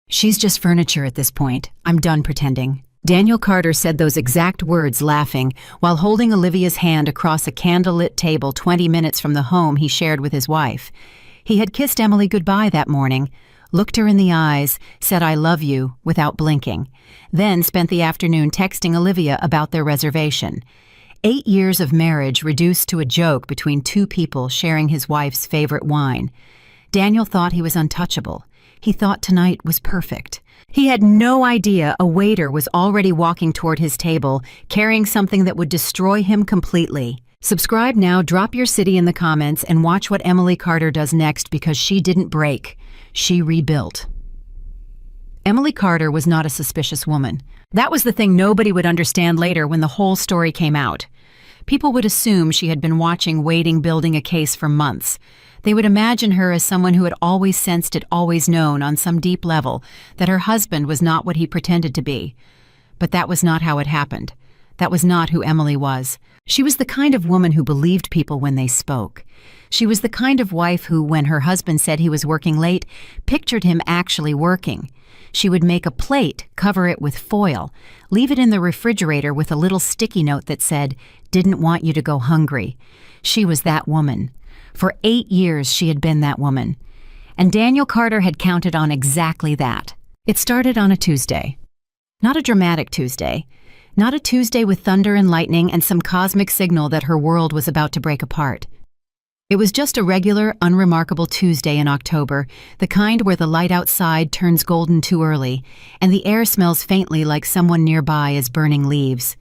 She's just furniture at this point. I'm done pretending. Daniel Carter said those exact words laughing while holding Olivia's hand across a candlelit table 20 minutes from the home he shared with his wife. He had kissed Emily goodbye that morning, looked her in the eyes, said I love you without blinking, then spent the afternoon texting Olivia about their reservation. 8 years of marriage reduced to a joke between two people sharing his wife's favorite wine. Daniel thought he was untouchable. He thought tonight was perfect. He had no idea a waiter was already walking toward his table, carrying something that would destroy him completely. Subscribe now, drop your city in the comments, and watch what Emily Carter does next, because she didn't break. She rebuilt. Emily Carter was not a suspicious woman. That was the thing nobody would understand later when the whole story came out. People would assume she had been watching Waiting building a case for months. They would imagine her as someone who had always sensed it, always known on some deep level that her husband was not what he pretended to be. But that was not how it happened. That was not who Emily was. She was the kind of woman who believed people when they spoke. She was the kind of wife who, when her husband said he was working late, pictured him actually working. She would make a plate, cover it with foil, leave it in the refrigerator with a little sticky note that said, "Didn't want you to go hungry." She was that woman. For 8 years she had been that woman. And Daniel Carter had counted on exactly that. It started on a Tuesday. Not a dramatic Tuesday. Not a Tuesday with thunder and lightning and some cosmic signal that her world was about to break apart. It was just a regular, unremarkable Tuesday in October, the kind where the light outside turns golden too early, and the air smells faintly like someone nearby is burning leaves.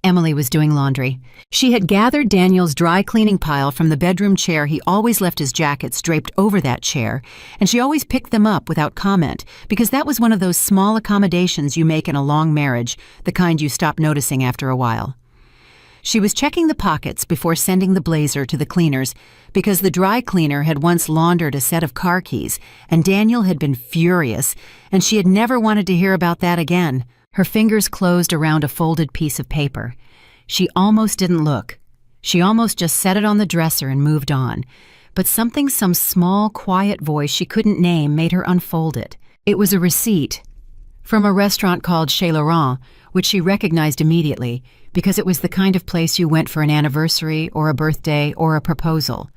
Emily was doing laundry. She had gathered Daniel's dry cleaning pile from the bedroom chair. He always left his jackets draped over that chair, and she always picked them up without comment, because that was one of those small accommodations you make in a long marriage, the kind you stop noticing after a while. She was checking the pockets before sending the blazer to the cleaners, because the dry cleaner had once laundered a set of car keys, and Daniel had been furious, and she had never wanted to hear about that again. Her fingers closed around a folded piece of paper. She almost didn't look. She almost just set it on the dresser and moved on. But something, some small, quiet voice she couldn't name, made her unfold it. It was a receipt from a restaurant called Chez Laurent, which she recognized immediately, because it was the kind of place you went for an anniversary or a birthday or a proposal.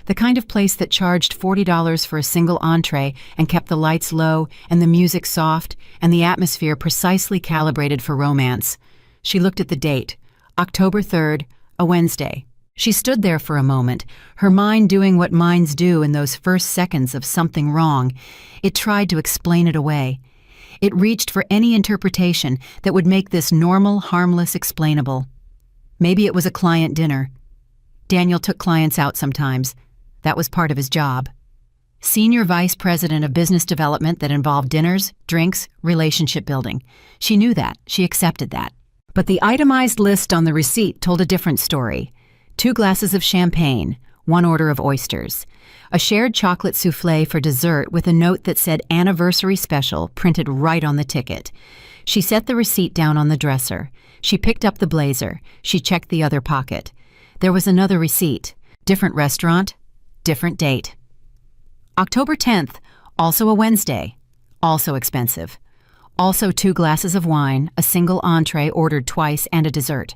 The kind of place that charged $40 for a single entree and kept the lights low and the music soft and the atmosphere precisely calibrated for romance. She looked at the date, October 3rd, a Wednesday. She stood there for a moment, her mind doing what minds do in those first seconds of something wrong. It tried to explain it away. It reached for any interpretation that would make this normal, harmless, explainable. Maybe it was a client dinner. Daniel took clients out sometimes. That was part of his job. Senior Vice President of Business Development that involved dinners, drinks, relationship building. She knew that. She accepted that. But the itemized list on the receipt told a different story. 2 glasses of champagne, 1 order of oysters, a shared chocolate souffle for dessert with a note that said anniversary special printed right on the ticket. She set the receipt down on the dresser. She picked up the blazer. She checked the other pocket. There was another receipt. Different restaurant, different date. October 10th, also a Wednesday, also expensive. Also 2 glasses of wine, a single entree ordered twice, and a dessert.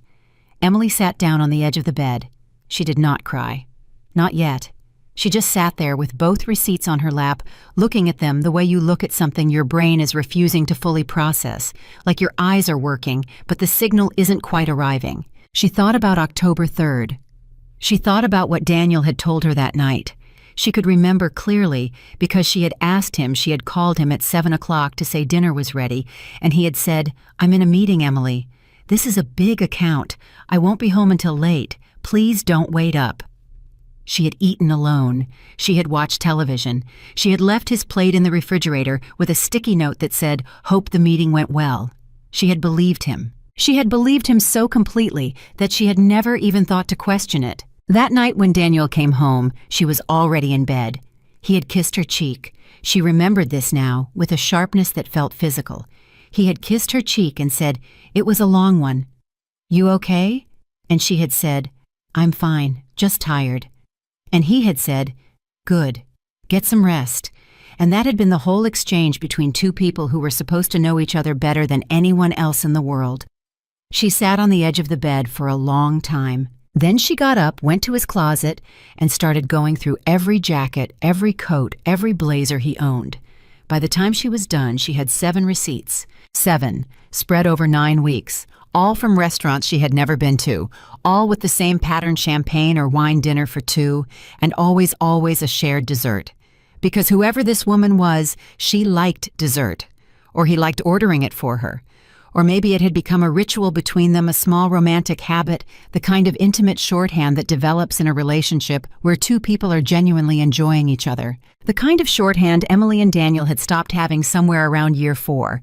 Emily sat down on the edge of the bed. She did not cry. Not yet. She just sat there with both receipts on her lap, looking at them the way you look at something your brain is refusing to fully process, like your eyes are working, but the signal isn't quite arriving. She thought about October 3rd. She thought about what Daniel had told her that night. She could remember clearly because she had asked him. She had called him at 7 o'clock to say dinner was ready, and he had said, "I'm in a meeting, Emily. This is a big account. I won't be home until late. Please don't wait up." She had eaten alone. She had watched television. She had left his plate in the refrigerator with a sticky note that said, "Hope the meeting went well." She had believed him. She had believed him so completely that she had never even thought to question it. That night when Daniel came home, she was already in bed. He had kissed her cheek. She remembered this now with a sharpness that felt physical. He had kissed her cheek and said, "It was a long one. You okay?" And she had said, "I'm fine, just tired." And he had said, "Good. Get some rest." And that had been the whole exchange between two people who were supposed to know each other better than anyone else in the world. She sat on the edge of the bed for a long time. Then she got up, went to his closet, and started going through every jacket, every coat, every blazer he owned. By the time she was done, she had 7 receipts. 7, spread over 9 weeks, all from restaurants she had never been to, all with the same patterned champagne or wine dinner for 2, and always a shared dessert. Because whoever this woman was, she liked dessert. Or he liked ordering it for her. Or maybe it had become a ritual between them, a small romantic habit, the kind of intimate shorthand that develops in a relationship where two people are genuinely enjoying each other. The kind of shorthand Emily and Daniel had stopped having somewhere around year 4.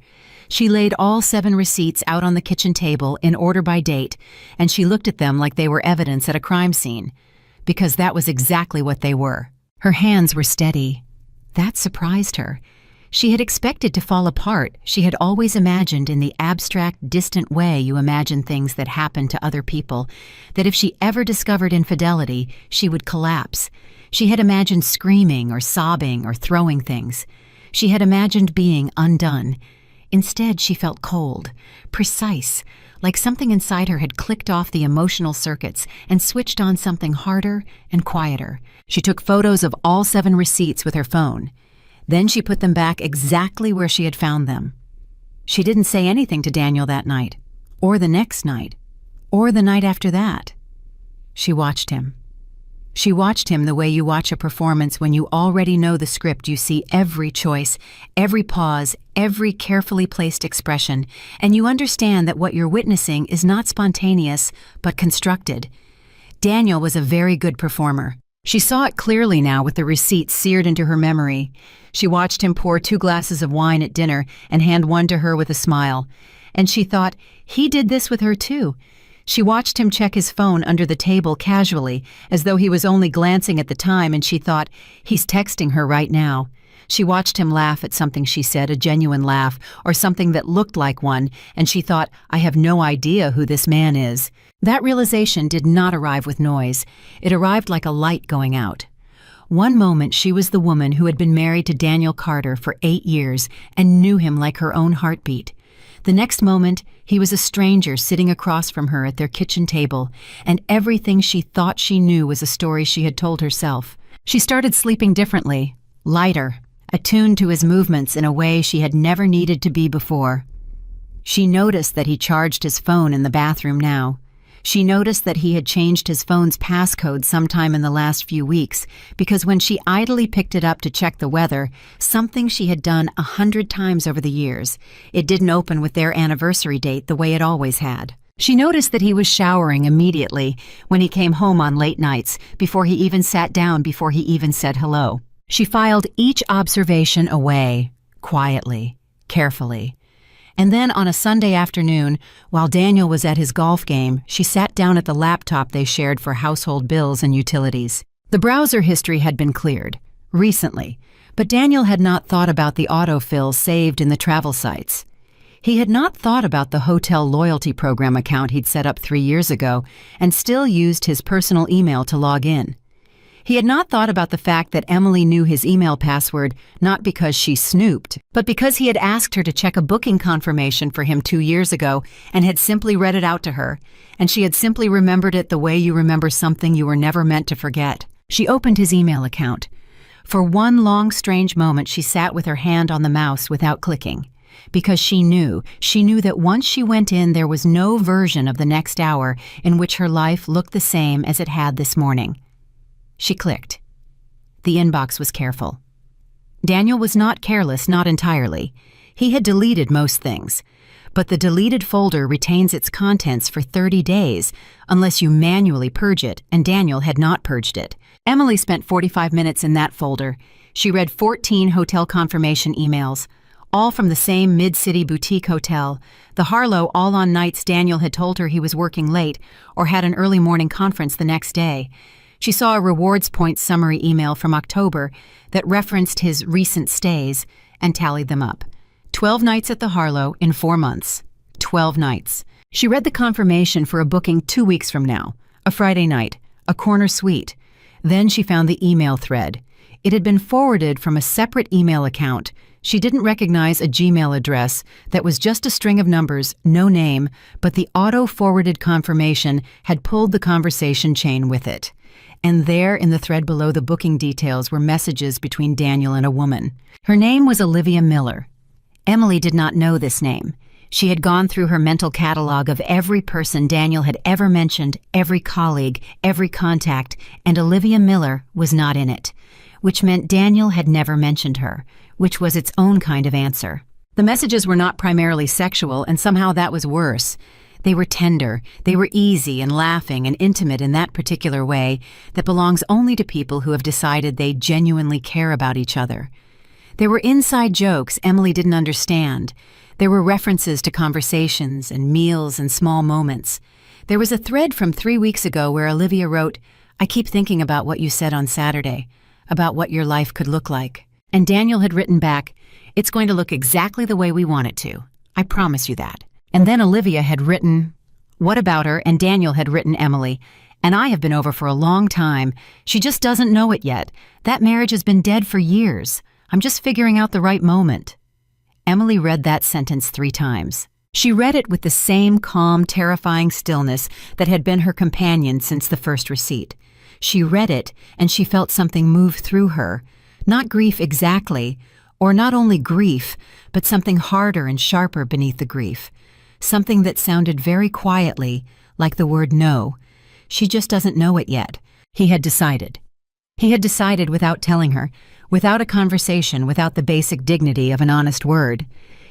She laid all 7 receipts out on the kitchen table in order by date, and she looked at them like they were evidence at a crime scene. Because that was exactly what they were. Her hands were steady. That surprised her. She had expected to fall apart. She had always imagined in the abstract, distant way you imagine things that happen to other people, that if she ever discovered infidelity, she would collapse. She had imagined screaming or sobbing or throwing things. She had imagined being undone. Instead, she felt cold, precise, like something inside her had clicked off the emotional circuits and switched on something harder and quieter. She took photos of all 7 receipts with her phone. Then she put them back exactly where she had found them. She didn't say anything to Daniel that night, or the next night, or the night after that. She watched him. She watched him the way you watch a performance when you already know the script. You see every choice, every pause, every carefully placed expression, and you understand that what you're witnessing is not spontaneous, but constructed. Daniel was a very good performer. She saw it clearly now with the receipts seared into her memory. She watched him pour 2 glasses of wine at dinner and hand one to her with a smile. And she thought, he did this with her too. She watched him check his phone under the table casually, as though he was only glancing at the time, and she thought, he's texting her right now. She watched him laugh at something she said, a genuine laugh, or something that looked like one, and she thought, I have no idea who this man is. That realization did not arrive with noise. It arrived like a light going out. One moment she was the woman who had been married to Daniel Carter for 8 years and knew him like her own heartbeat. The next moment, he was a stranger sitting across from her at their kitchen table, and everything she thought she knew was a story she had told herself. She started sleeping differently, lighter, attuned to his movements in a way she had never needed to be before. She noticed that he charged his phone in the bathroom now. She noticed that he had changed his phone's passcode sometime in the last few weeks, because when she idly picked it up to check the weather, something she had done 100 times over the years, it didn't open with their anniversary date the way it always had. She noticed that he was showering immediately when he came home on late nights, before he even sat down, before he even said hello. She filed each observation away, quietly, carefully. And then on a Sunday afternoon, while Daniel was at his golf game, she sat down at the laptop they shared for household bills and utilities. The browser history had been cleared, recently, but Daniel had not thought about the autofill saved in the travel sites. He had not thought about the hotel loyalty program account he'd set up 3 years ago and still used his personal email to log in. He had not thought about the fact that Emily knew his email password not because she snooped, but because he had asked her to check a booking confirmation for him 2 years ago and had simply read it out to her, and she had simply remembered it the way you remember something you were never meant to forget. She opened his email account. For one long, strange moment, she sat with her hand on the mouse without clicking, because she knew that once she went in, there was no version of the next hour in which her life looked the same as it had this morning. She clicked. The inbox was careful. Daniel was not careless, not entirely. He had deleted most things. But the deleted folder retains its contents for 30 days, unless you manually purge it, and Daniel had not purged it. Emily spent 45 minutes in that folder. She read 14 hotel confirmation emails, all from the same mid-city boutique hotel, the Harlow all on nights Daniel had told her he was working late or had an early morning conference the next day. She saw a rewards points summary email from October that referenced his recent stays and tallied them up. 12 nights at the Harlow in 4 months. 12 nights. She read the confirmation for a booking 2 weeks from now, a Friday night, a corner suite. Then she found the email thread. It had been forwarded from a separate email account. She didn't recognize a Gmail address that was just a string of numbers, no name, but the auto-forwarded confirmation had pulled the conversation chain with it. And there, in the thread below the booking details, were messages between Daniel and a woman. Her name was Olivia Miller. Emily did not know this name. She had gone through her mental catalog of every person Daniel had ever mentioned, every colleague, every contact, and Olivia Miller was not in it, which meant Daniel had never mentioned her, which was its own kind of answer. The messages were not primarily sexual, and somehow that was worse. They were tender, they were easy and laughing and intimate in that particular way that belongs only to people who have decided they genuinely care about each other. There were inside jokes Emily didn't understand. There were references to conversations and meals and small moments. There was a thread from 3 weeks ago where Olivia wrote, "I keep thinking about what you said on Saturday, about what your life could look like." And Daniel had written back, "It's going to look exactly the way we want it to. I promise you that." And then Olivia had written, "What about her?" And Daniel had written Emily, "And I have been over for a long time. She just doesn't know it yet. That marriage has been dead for years. I'm just figuring out the right moment." Emily read that sentence 3 times. She read it with the same calm, terrifying stillness that had been her companion since the first receipt. She read it, and she felt something move through her. Not grief exactly, or not only grief, but something harder and sharper beneath the grief. Something that sounded very quietly, like the word no. She just doesn't know it yet. He had decided. He had decided without telling her, without a conversation, without the basic dignity of an honest word.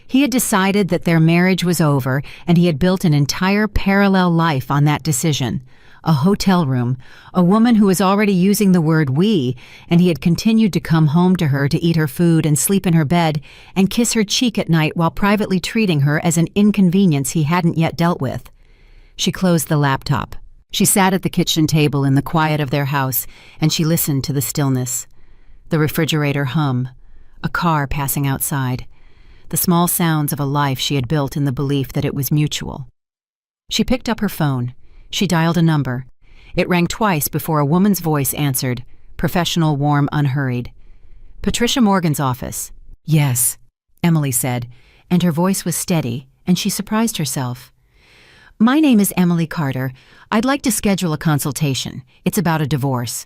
He had decided that their marriage was over, and he had built an entire parallel life on that decision. A hotel room, a woman who was already using the word we, and he had continued to come home to her to eat her food and sleep in her bed and kiss her cheek at night while privately treating her as an inconvenience he hadn't yet dealt with. She closed the laptop. She sat at the kitchen table in the quiet of their house, and she listened to the stillness. The refrigerator hum, a car passing outside, the small sounds of a life she had built in the belief that it was mutual. She picked up her phone. She dialed a number. It rang twice before a woman's voice answered, professional, warm, unhurried. "Patricia Morgan's office." "Yes," Emily said, and her voice was steady, and she surprised herself. "My name is Emily Carter. I'd like to schedule a consultation. It's about a divorce."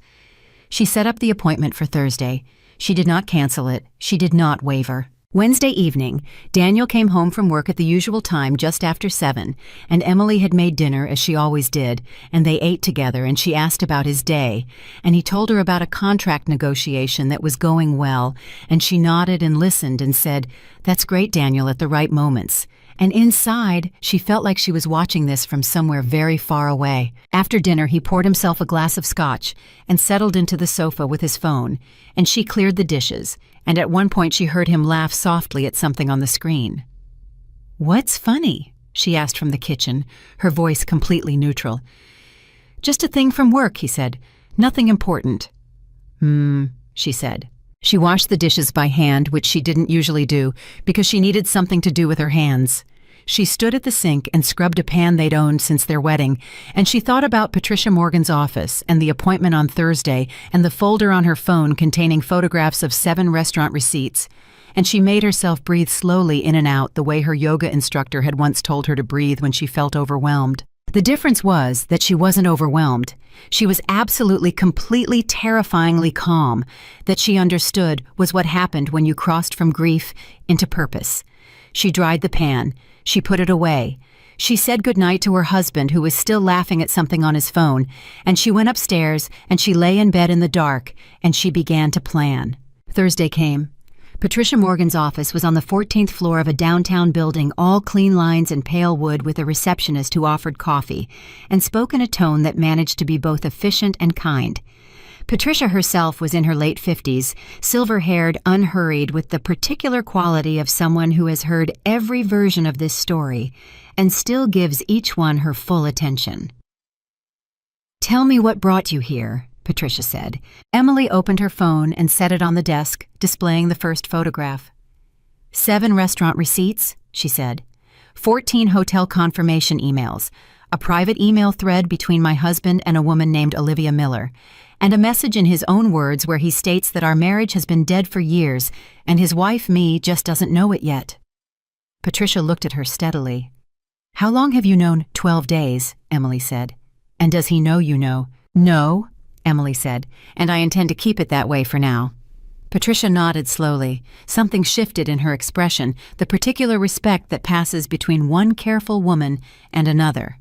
She set up the appointment for Thursday. She did not cancel it. She did not waver. Wednesday evening, Daniel came home from work at the usual time just after 7, and Emily had made dinner as she always did, and they ate together, and she asked about his day, and he told her about a contract negotiation that was going well, and she nodded and listened and said, "That's great, Daniel, at the right moments." And inside, she felt like she was watching this from somewhere very far away. After dinner, he poured himself a glass of scotch and settled into the sofa with his phone, and she cleared the dishes, and at one point she heard him laugh softly at something on the screen. "What's funny?" she asked from the kitchen, her voice completely neutral. "Just a thing from work," he said. "Nothing important." She said. She washed the dishes by hand, which she didn't usually do, because she needed something to do with her hands. She stood at the sink and scrubbed a pan they'd owned since their wedding, and she thought about Patricia Morgan's office and the appointment on Thursday and the folder on her phone containing photographs of 7 restaurant receipts, and she made herself breathe slowly in and out the way her yoga instructor had once told her to breathe when she felt overwhelmed. The difference was that she wasn't overwhelmed. She was absolutely, completely, terrifyingly calm. That she understood was what happened when you crossed from grief into purpose. She dried the pan. She put it away. She said goodnight to her husband, who was still laughing at something on his phone, and she went upstairs, and she lay in bed in the dark, and she began to plan. Thursday came. Patricia Morgan's office was on the 14th floor of a downtown building, all clean lines and pale wood, with a receptionist who offered coffee and spoke in a tone that managed to be both efficient and kind. Patricia herself was in her late 50s, silver-haired, unhurried, with the particular quality of someone who has heard every version of this story and still gives each one her full attention. "Tell me what brought you here," Patricia said. Emily opened her phone and set it on the desk, displaying the first photograph. 7 restaurant receipts, she said. 14 hotel confirmation emails. A private email thread between my husband and a woman named Olivia Miller. and a message in his own words where he states that our marriage has been dead for years and his wife, me, just doesn't know it yet. Patricia looked at her steadily. How long have you known? 12 days, Emily said. And does he know you know? No, Emily said, and I intend to keep it that way for now. Patricia nodded slowly. Something shifted in her expression, the particular respect that passes between one careful woman and another.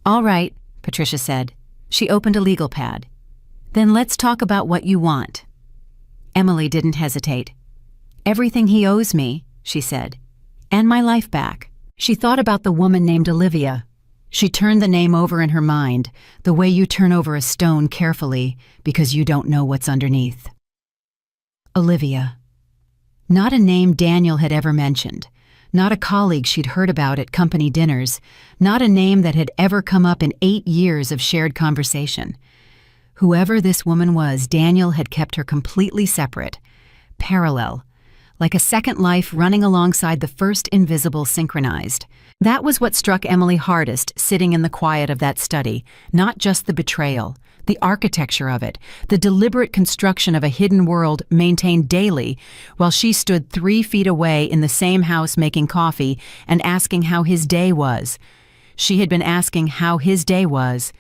All right, Patricia said. She opened a legal pad. Then let's talk about what you want. Emily didn't hesitate. Everything he owes me, she said, and my life back. She thought about the woman named Olivia. She turned the name over in her mind, the way you turn over a stone carefully because you don't know what's underneath. Olivia. Not a name Daniel had ever mentioned, not a colleague she'd heard about at company dinners, not a name that had ever come up in 8 years of shared conversation. Whoever this woman was, Daniel had kept her completely separate, parallel, like a second life running alongside the first invisible synchronized. That was what struck Emily hardest, sitting in the quiet of that study, not just the betrayal, the architecture of it, the deliberate construction of a hidden world maintained daily, while she stood 3 feet away in the same house making coffee and asking how his day was. She had been asking how his day was,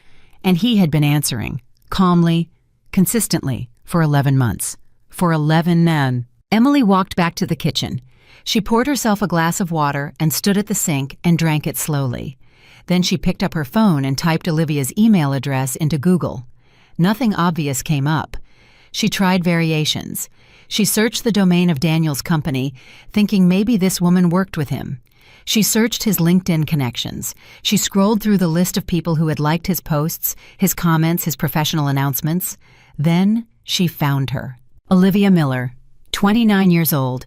and he had been answering, calmly, consistently, for 11 months. For 11 men. Emily walked back to the kitchen. She poured herself a glass of water and stood at the sink and drank it slowly. Then she picked up her phone and typed Olivia's email address into Google. Nothing obvious came up. She tried variations. She searched the domain of Daniel's company, thinking maybe this woman worked with him. She searched his LinkedIn connections. She scrolled through the list of people who had liked his posts, his comments, his professional announcements. Then she found her. Olivia Miller, 29 years old,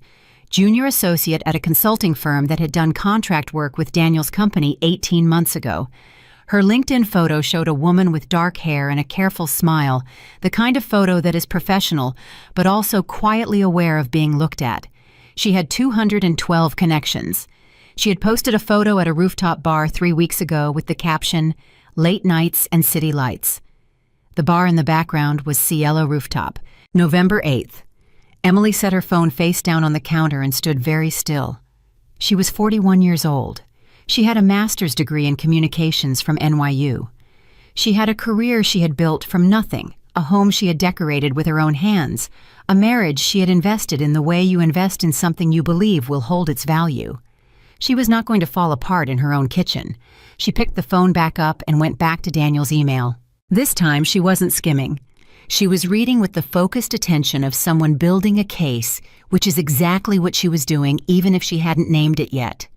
junior associate at a consulting firm that had done contract work with Daniel's company 18 months ago. Her LinkedIn photo showed a woman with dark hair and a careful smile, the kind of photo that is professional, but also quietly aware of being looked at. She had 212 connections. She had posted a photo at a rooftop bar 3 weeks ago with the caption, "Late Nights and City Lights." The bar in the background was Cielo Rooftop. November 8th. Emily set her phone face down on the counter and stood very still. She was 41 years old. She had a master's degree in communications from NYU. She had a career she had built from nothing, a home she had decorated with her own hands, a marriage she had invested in the way you invest in something you believe will hold its value. She was not going to fall apart in her own kitchen. She picked the phone back up and went back to Daniel's email. This time she wasn't skimming. She was reading with the focused attention of someone building a case, which is exactly what she was doing even if she hadn't named it yet.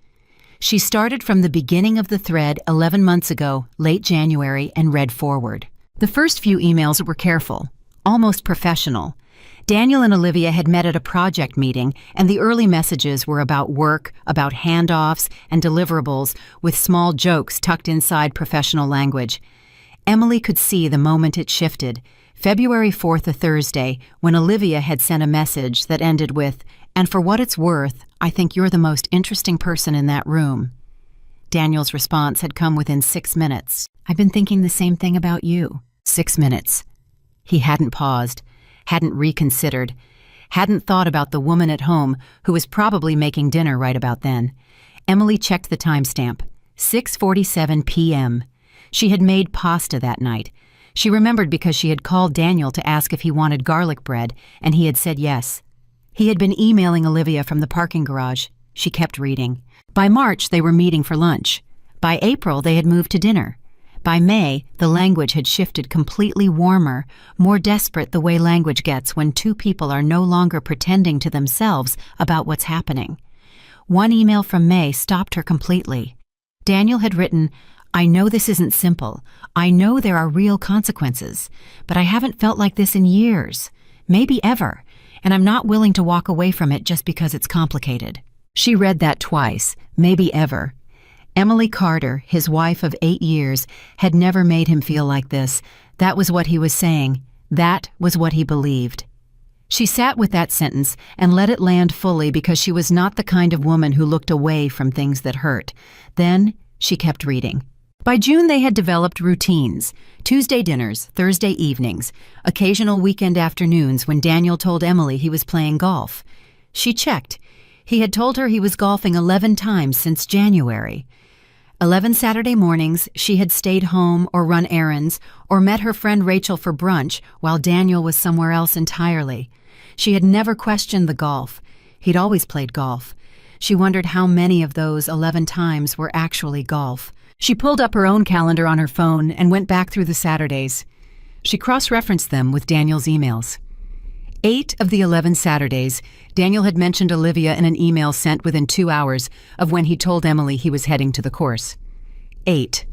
She started from the beginning of the thread 11 months ago, late January, and read forward. The first few emails were careful, almost professional. Daniel and Olivia had met at a project meeting, and the early messages were about work, about handoffs and deliverables, with small jokes tucked inside professional language. Emily could see the moment it shifted. February 4th, a Thursday, when Olivia had sent a message that ended with, "And for what it's worth, I think you're the most interesting person in that room." Daniel's response had come within 6 minutes. "I've been thinking the same thing about you." 6 minutes. He hadn't paused, hadn't reconsidered, hadn't thought about the woman at home who was probably making dinner right about then. Emily checked the timestamp. 6:47 p.m. She had made pasta that night. She remembered because she had called Daniel to ask if he wanted garlic bread, and he had said yes. He had been emailing Olivia from the parking garage. She kept reading. By March, they were meeting for lunch. By April, they had moved to dinner. By May, the language had shifted completely warmer, more desperate the way language gets when two people are no longer pretending to themselves about what's happening. One email from May stopped her completely. Daniel had written, "I know this isn't simple. I know there are real consequences, but I haven't felt like this in years, maybe ever, and I'm not willing to walk away from it just because it's complicated." She read that twice, maybe ever. Emily Carter, his wife of 8 years, had never made him feel like this. That was what he was saying. That was what he believed. She sat with that sentence and let it land fully because she was not the kind of woman who looked away from things that hurt. Then she kept reading. By June, they had developed routines: Tuesday dinners, Thursday evenings, occasional weekend afternoons when Daniel told Emily he was playing golf. She checked. He had told her he was golfing 11 times since January. 11 Saturday mornings, she had stayed home or run errands or met her friend Rachel for brunch while Daniel was somewhere else entirely. She had never questioned the golf. He'd always played golf. She wondered how many of those 11 times were actually golf. She pulled up her own calendar on her phone and went back through the Saturdays. She cross-referenced them with Daniel's emails. 8 of the 11 Saturdays, Daniel had mentioned Olivia in an email sent within 2 hours of when he told Emily he was heading to the course. 8.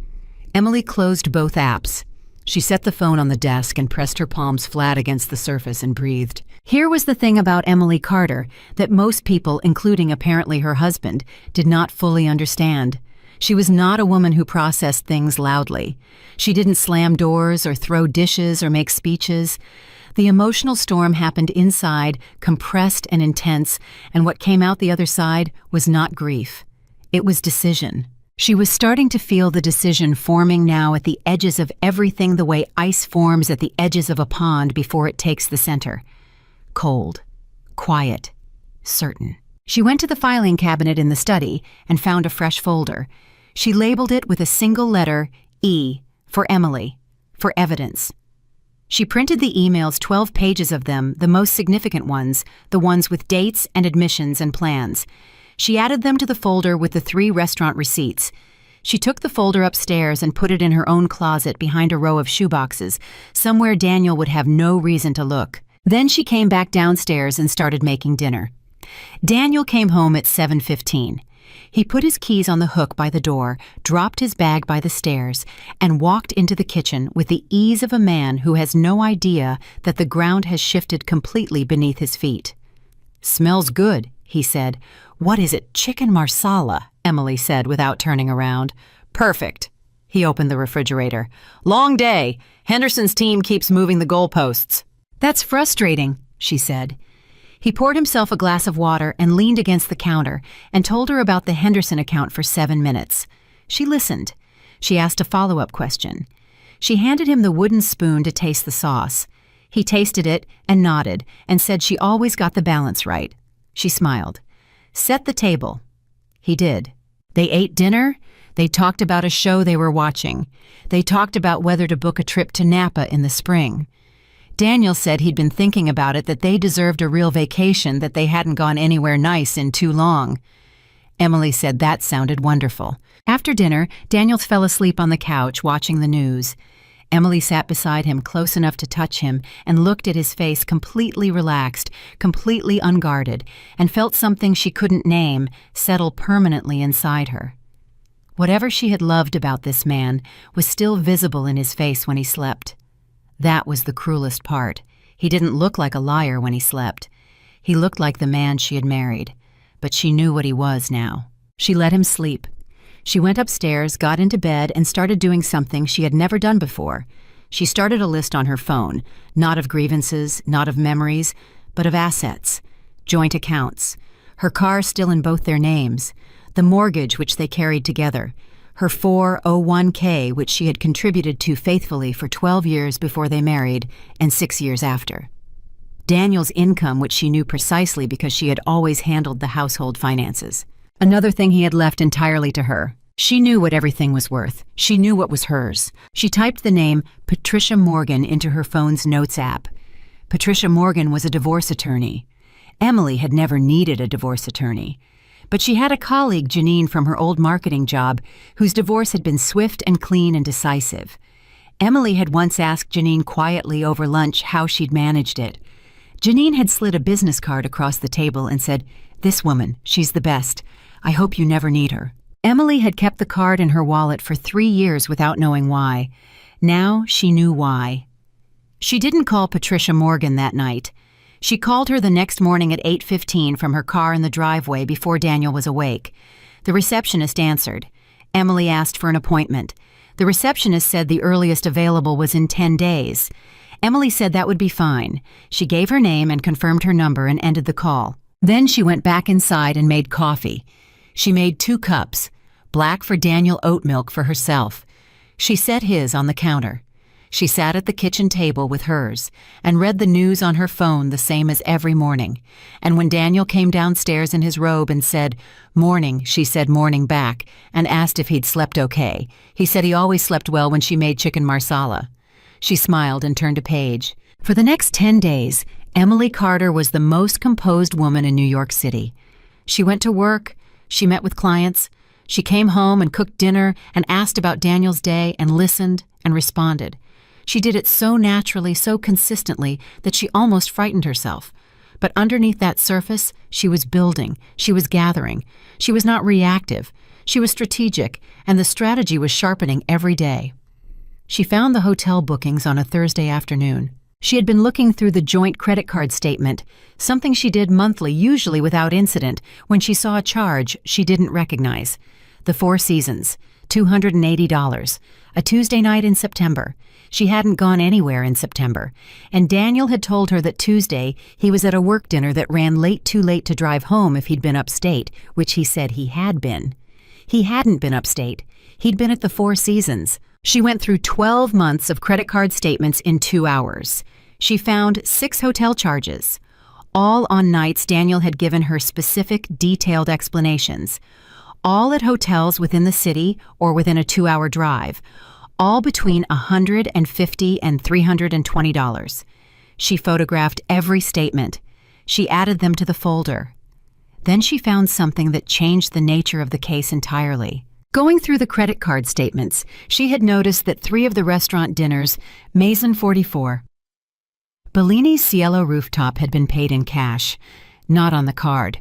Emily closed both apps. She set the phone on the desk and pressed her palms flat against the surface and breathed. Here was the thing about Emily Carter that most people, including apparently her husband, did not fully understand. She was not a woman who processed things loudly. She didn't slam doors or throw dishes or make speeches. The emotional storm happened inside, compressed and intense, and what came out the other side was not grief. It was decision. She was starting to feel the decision forming now at the edges of everything the way ice forms at the edges of a pond before it takes the center. Cold, quiet, certain. She went to the filing cabinet in the study and found a fresh folder. She labeled it with a single letter, E, for Emily, for evidence. She printed the emails, 12 pages of them, the most significant ones, the ones with dates and admissions and plans. She added them to the folder with the 3 restaurant receipts. She took the folder upstairs and put it in her own closet behind a row of shoeboxes, somewhere Daniel would have no reason to look. Then she came back downstairs and started making dinner. Daniel came home at 7:15. He put his keys on the hook by the door, dropped his bag by the stairs, and walked into the kitchen with the ease of a man who has no idea that the ground has shifted completely beneath his feet. "Smells good," he said. "What is it, chicken marsala?" Emily said without turning around. "Perfect." He opened the refrigerator. "Long day. Henderson's team keeps moving the goalposts." "That's frustrating," she said. He poured himself a glass of water and leaned against the counter and told her about the Henderson account for 7 minutes. She listened. She asked a follow-up question. She handed him the wooden spoon to taste the sauce. He tasted it and nodded and said she always got the balance right. She smiled. "Set the table." He did. They ate dinner. They talked about a show they were watching. They talked about whether to book a trip to Napa in the spring. Daniel said he'd been thinking about it, that they deserved a real vacation, that they hadn't gone anywhere nice in too long. Emily said that sounded wonderful. After dinner, Daniel fell asleep on the couch watching the news. Emily sat beside him close enough to touch him and looked at his face, completely relaxed, completely unguarded, and felt something she couldn't name settle permanently inside her. Whatever she had loved about this man was still visible in his face when he slept. That was the cruelest part. He didn't look like a liar when he slept. He looked like the man she had married, but she knew what he was now. She let him sleep. She went upstairs, got into bed, and started doing something she had never done before. She started a list on her phone, not of grievances, not of memories, but of assets, joint accounts, her car still in both their names, the mortgage which they carried together, her 401k which she had contributed to faithfully for 12 years before they married and 6 years after. Daniel's income, which she knew precisely because she had always handled the household finances. Another thing he had left entirely to her. She knew what everything was worth. She knew what was hers. She typed the name Patricia Morgan into her phone's notes app. Patricia Morgan was a divorce attorney. Emily had never needed a divorce attorney. But she had a colleague, Janine, from her old marketing job, whose divorce had been swift and clean and decisive. Emily had once asked Janine quietly over lunch how she'd managed it. Janine had slid a business card across the table and said, "This woman, she's the best. I hope you never need her." Emily had kept the card in her wallet for 3 years without knowing why. Now she knew why. She didn't call Patricia Morgan that night. She called her the next morning at 8:15 from her car in the driveway before Daniel was awake. The receptionist answered. Emily asked for an appointment. The receptionist said the earliest available was in 10 days. Emily said that would be fine. She gave her name and confirmed her number and ended the call. Then she went back inside and made coffee. She made 2 cups, black for Daniel, oat milk for herself. She set his on the counter. She sat at the kitchen table with hers and read the news on her phone the same as every morning. And when Daniel came downstairs in his robe and said, "Morning," she said morning back and asked if he'd slept okay. He said he always slept well when she made chicken marsala. She smiled and turned a page. For the next 10 days, Emily Carter was the most composed woman in New York City. She went to work, she met with clients, she came home and cooked dinner and asked about Daniel's day and listened and responded. She did it so naturally, so consistently, that she almost frightened herself. But underneath that surface, she was building, she was gathering. She was not reactive, she was strategic, and the strategy was sharpening every day. She found the hotel bookings on a Thursday afternoon. She had been looking through the joint credit card statement, something she did monthly, usually without incident, when she saw a charge she didn't recognize. The Four Seasons, $280, a Tuesday night in September. She hadn't gone anywhere in September, and Daniel had told her that Tuesday he was at a work dinner that ran too late to drive home if he'd been upstate, which he said he had been. He hadn't been upstate. He'd been at the Four Seasons. She went through 12 months of credit card statements in 2 hours. She found 6 hotel charges, all on nights Daniel had given her specific, detailed explanations, all at hotels within the city or within a 2-hour drive, all between $150 and $320. She photographed every statement. She added them to the folder. Then she found something that changed the nature of the case entirely. Going through the credit card statements, she had noticed that 3 of the restaurant dinners, Maison 44, Bellini's Cielo Rooftop, had been paid in cash, not on the card,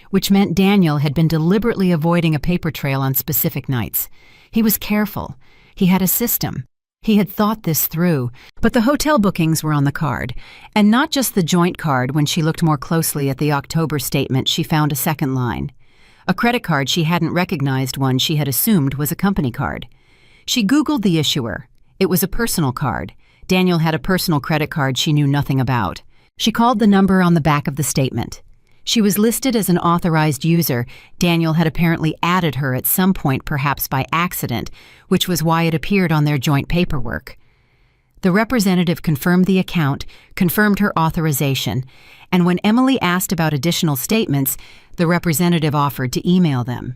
which meant Daniel had been deliberately avoiding a paper trail on specific nights. He was careful. He had a system. He had thought this through, but the hotel bookings were on the card, and not just the joint card. When she looked more closely at the October statement, she found a second line. A credit card she hadn't recognized, one she had assumed was a company card. She Googled the issuer. It was a personal card. Daniel had a personal credit card she knew nothing about. She called the number on the back of the statement. She was listed as an authorized user. Daniel had apparently added her at some point, perhaps by accident, which was why it appeared on their joint paperwork. The representative confirmed the account, confirmed her authorization, and when Emily asked about additional statements, the representative offered to email them.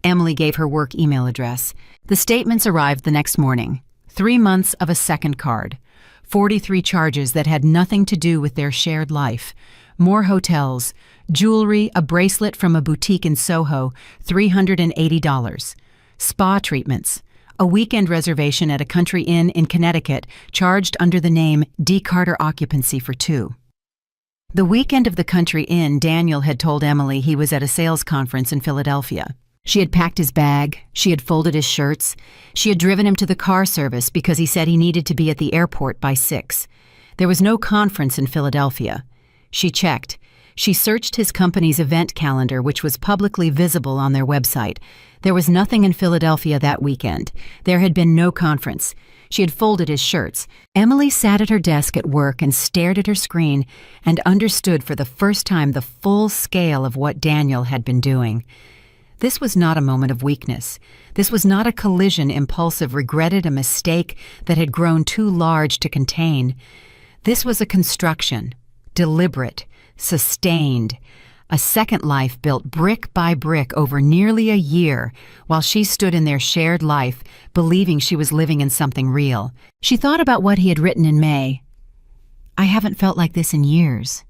Emily gave her work email address. The statements arrived the next morning. 3 months of a second card. 43 charges that had nothing to do with their shared life. More hotels, jewelry, a bracelet from a boutique in Soho, $380. Spa treatments, a weekend reservation at a country inn in Connecticut, charged under the name D. Carter Occupancy for 2. The weekend of the country inn, Daniel had told Emily he was at a sales conference in Philadelphia. She had packed his bag, she had folded his shirts, she had driven him to the car service because he said he needed to be at the airport by 6. There was no conference in Philadelphia. She checked. She searched his company's event calendar, which was publicly visible on their website. There was nothing in Philadelphia that weekend. There had been no conference. She had folded his shirts. Emily sat at her desk at work and stared at her screen and understood for the first time the full scale of what Daniel had been doing. This was not a moment of weakness. This was not a collision Impulsive regretted, a mistake that had grown too large to contain. This was a construction. Deliberate, sustained, a second life built brick by brick over nearly a year while she stood in their shared life, believing she was living in something real. She thought about what he had written in May. "I haven't felt like this in years.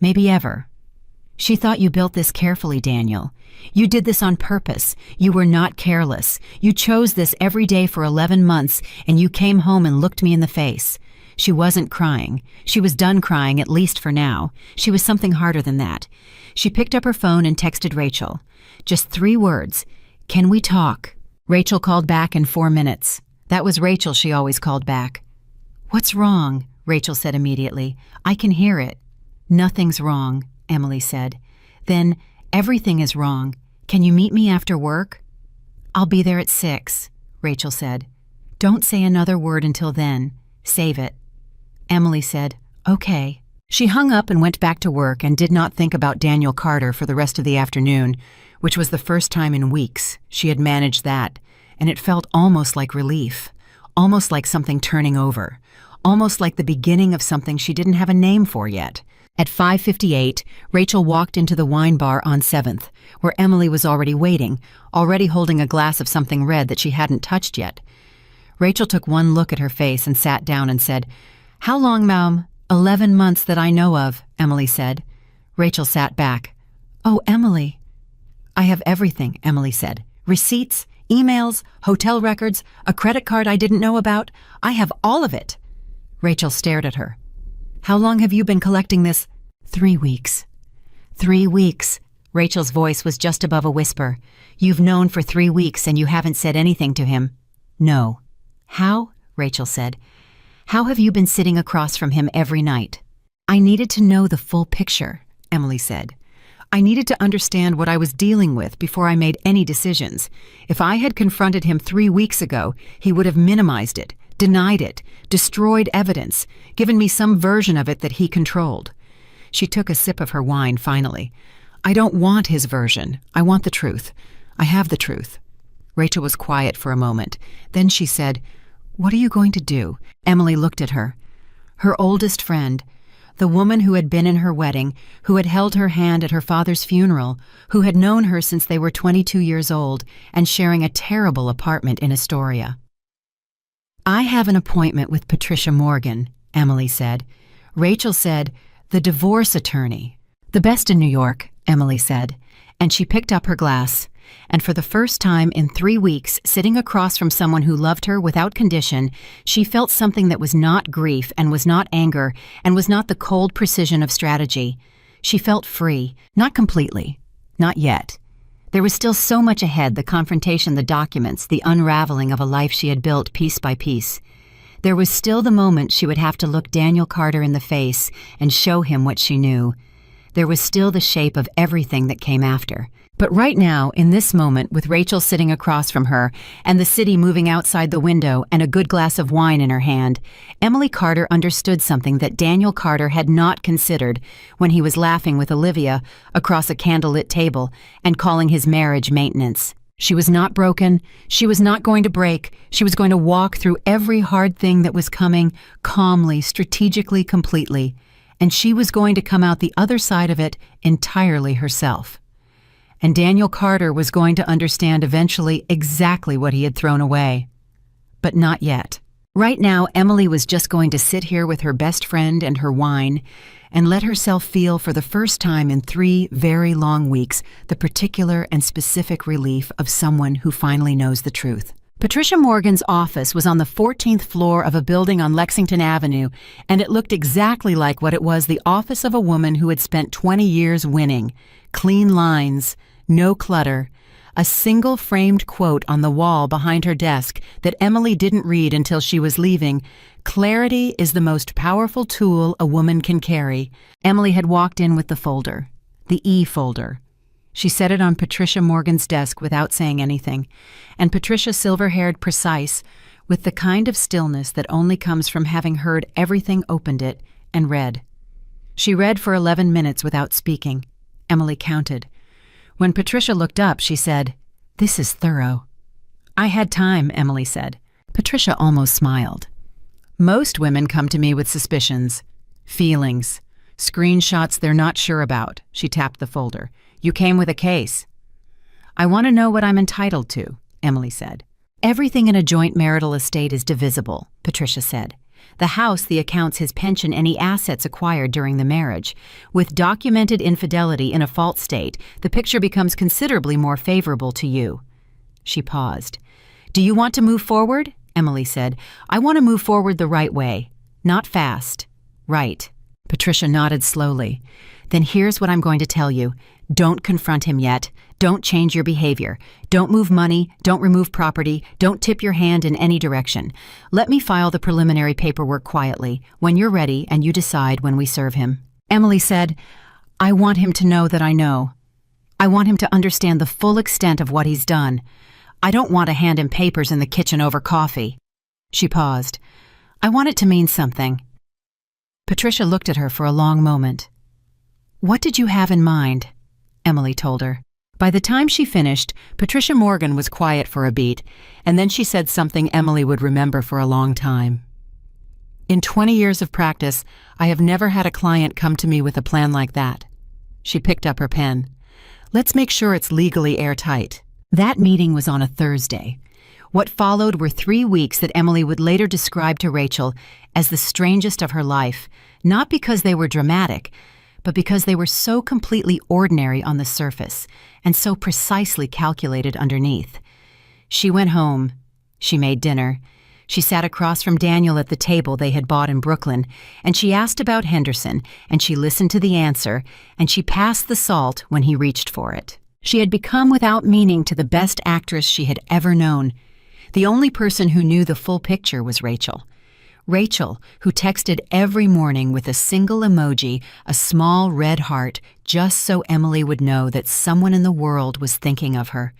Maybe ever." She thought, "You built this carefully, Daniel. You did this on purpose. You were not careless. You chose this every day for 11 months, and you came home and looked me in the face." She wasn't crying. She was done crying, at least for now. She was something harder than that. She picked up her phone and texted Rachel. Just 3 words. "Can we talk?" Rachel called back in 4 minutes. That was Rachel she always called back. "What's wrong?" Rachel said immediately. "I can hear it." "Nothing's wrong," Emily said. "Then everything is wrong. Can you meet me after work?" "I'll be there at 6, Rachel said. "Don't say another word until then. Save it." Emily said, "Okay." She hung up and went back to work and did not think about Daniel Carter for the rest of the afternoon, which was the first time in weeks she had managed that, and it felt almost like relief. almost like something turning over, almost like the beginning of something she didn't have a name for yet. At 5:58, Rachel walked into the wine bar on 7th, where Emily was already waiting, already holding a glass of something red that she hadn't touched yet. Rachel took one look at her face and sat down and said, "How long, ma'am?" 11 months that I know of, Emily said. Rachel sat back. "Oh, Emily." "I have everything," Emily said. "Receipts, emails, hotel records, a credit card I didn't know about. I have all of it." Rachel stared at her. "How long have you been collecting this?" 3 weeks. 3 weeks. Rachel's voice was just above a whisper. "You've known for 3 weeks and you haven't said anything to him?" "No." "How?" Rachel said. "How have you been sitting across from him every night?" "I needed to know the full picture," Emily said. "I needed to understand what I was dealing with before I made any decisions. If I had confronted him 3 weeks ago, he would have minimized it, denied it, destroyed evidence, given me some version of it that he controlled." She took a sip of her wine finally. "I don't want his version. I want the truth. I have the truth." Rachel was quiet for a moment. Then she said, "What are you going to do?" Emily looked at her. Her oldest friend, the woman who had been in her wedding, who had held her hand at her father's funeral, who had known her since they were 22 years old and sharing a terrible apartment in Astoria. "I have an appointment with Patricia Morgan," Emily said. Rachel said, "The divorce attorney." "The best in New York," Emily said, and she picked up her glass. And for the first time in 3 weeks, sitting across from someone who loved her without condition, she felt something that was not grief and was not anger and was not the cold precision of strategy. She felt free, not completely, not yet. There was still so much ahead: the confrontation, the documents, the unraveling of a life she had built piece by piece. There was still the moment she would have to look Daniel Carter in the face and show him what she knew. There was still the shape of everything that came after. But right now, in this moment, with Rachel sitting across from her and the city moving outside the window and a good glass of wine in her hand, Emily Carter understood something that Daniel Carter had not considered when he was laughing with Olivia across a candlelit table and calling his marriage maintenance. She was not broken. She was not going to break. She was going to walk through every hard thing that was coming calmly, strategically, completely. And she was going to come out the other side of it entirely herself. And Daniel Carter was going to understand eventually exactly what he had thrown away. But not yet. Right now, Emily was just going to sit here with her best friend and her wine and let herself feel for the first time in 3 very long weeks the particular and specific relief of someone who finally knows the truth. Patricia Morgan's office was on the 14th floor of a building on Lexington Avenue, and it looked exactly like what it was: the office of a woman who had spent 20 years winning. Clean lines, no clutter, a single framed quote on the wall behind her desk that Emily didn't read until she was leaving: "Clarity is the most powerful tool a woman can carry." Emily had walked in with the folder, the E folder. She set it on Patricia Morgan's desk without saying anything, and Patricia, silver-haired, precise, with the kind of stillness that only comes from having heard everything, opened it and read. She read for 11 minutes without speaking. Emily counted. When Patricia looked up, she said, "This is thorough." "I had time," Emily said. Patricia almost smiled. "Most women come to me with suspicions, feelings, screenshots they're not sure about." She tapped the folder. "You came with a case." "I want to know what I'm entitled to," Emily said. "Everything in a joint marital estate is divisible," Patricia said. "The house, the accounts, his pension, any assets acquired during the marriage. With documented infidelity in a fault state, the picture becomes considerably more favorable to you." She paused. "Do you want to move forward?" Emily said. "I want to move forward the right way. Not fast. Right." Patricia nodded slowly. "Then here's what I'm going to tell you. Don't confront him yet. Don't change your behavior. Don't move money. Don't remove property. Don't tip your hand in any direction. Let me file the preliminary paperwork quietly. When you're ready and you decide when we serve him." Emily said, "I want him to know that I know. I want him to understand the full extent of what he's done. I don't want to hand him papers in the kitchen over coffee." She paused. "I want it to mean something." Patricia looked at her for a long moment. "What did you have in mind?" Emily told her. By the time she finished, Patricia Morgan was quiet for a beat, and then she said something Emily would remember for a long time. In 20 years of practice, I have never had a client come to me with a plan like that. She picked up her pen. Let's make sure it's legally airtight. That meeting was on a Thursday. What followed were 3 weeks that Emily would later describe to Rachel as the strangest of her life, not because they were dramatic, but because they were so completely ordinary on the surface and so precisely calculated underneath. She went home. She made dinner. She sat across from Daniel at the table they had bought in Brooklyn, and she asked about Henderson, and she listened to the answer, and she passed the salt when he reached for it. She had become without meaning to the best actress she had ever known. The only person who knew the full picture was Rachel. Rachel, who texted every morning with a single emoji, a small red heart, just so Emily would know that someone in the world was thinking of her.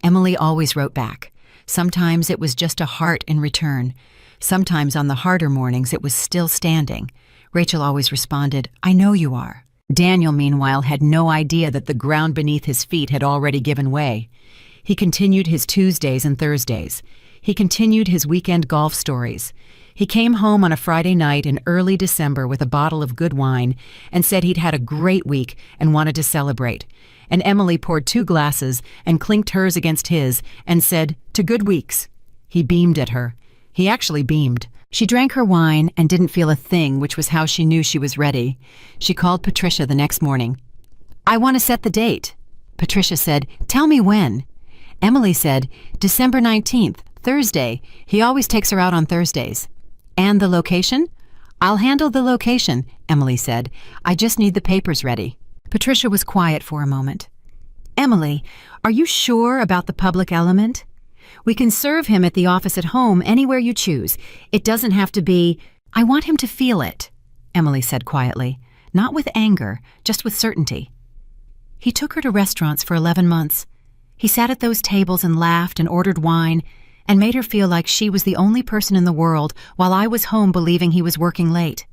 Emily always wrote back. Sometimes it was just a heart in return. Sometimes on the harder mornings it was still standing. Rachel always responded, "I know you are." Daniel, meanwhile, had no idea that the ground beneath his feet had already given way. He continued his Tuesdays and Thursdays. He continued his weekend golf stories. He came home on a Friday night in early December with a bottle of good wine and said he'd had a great week and wanted to celebrate. And Emily poured 2 glasses and clinked hers against his and said, "To good weeks." He beamed at her. He actually beamed. She drank her wine and didn't feel a thing, which was how she knew she was ready. She called Patricia the next morning. "I want to set the date." Patricia said, "Tell me when." Emily said, "December 19th, Thursday. He always takes her out on Thursdays." "And the location?" "I'll handle the location," Emily said. "I just need the papers ready." Patricia was quiet for a moment. "Emily, are you sure about the public element? We can serve him at the office at home, anywhere you choose. It doesn't have to be—" "I want him to feel it," Emily said quietly. Not with anger, just with certainty. He took her to restaurants for 11 months. He sat at those tables and laughed and ordered wine and made her feel like she was the only person in the world while I was home believing he was working late.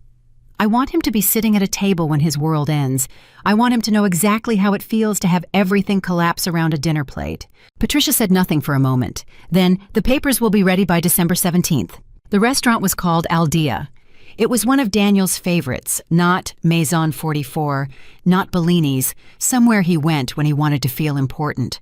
I want him to be sitting at a table when his world ends. I want him to know exactly how it feels to have everything collapse around a dinner plate. Patricia said nothing for a moment. Then, "The papers will be ready by December 17th. The restaurant was called Aldea. It was one of Daniel's favorites, not Maison 44, not Bellini's, somewhere he went when he wanted to feel important.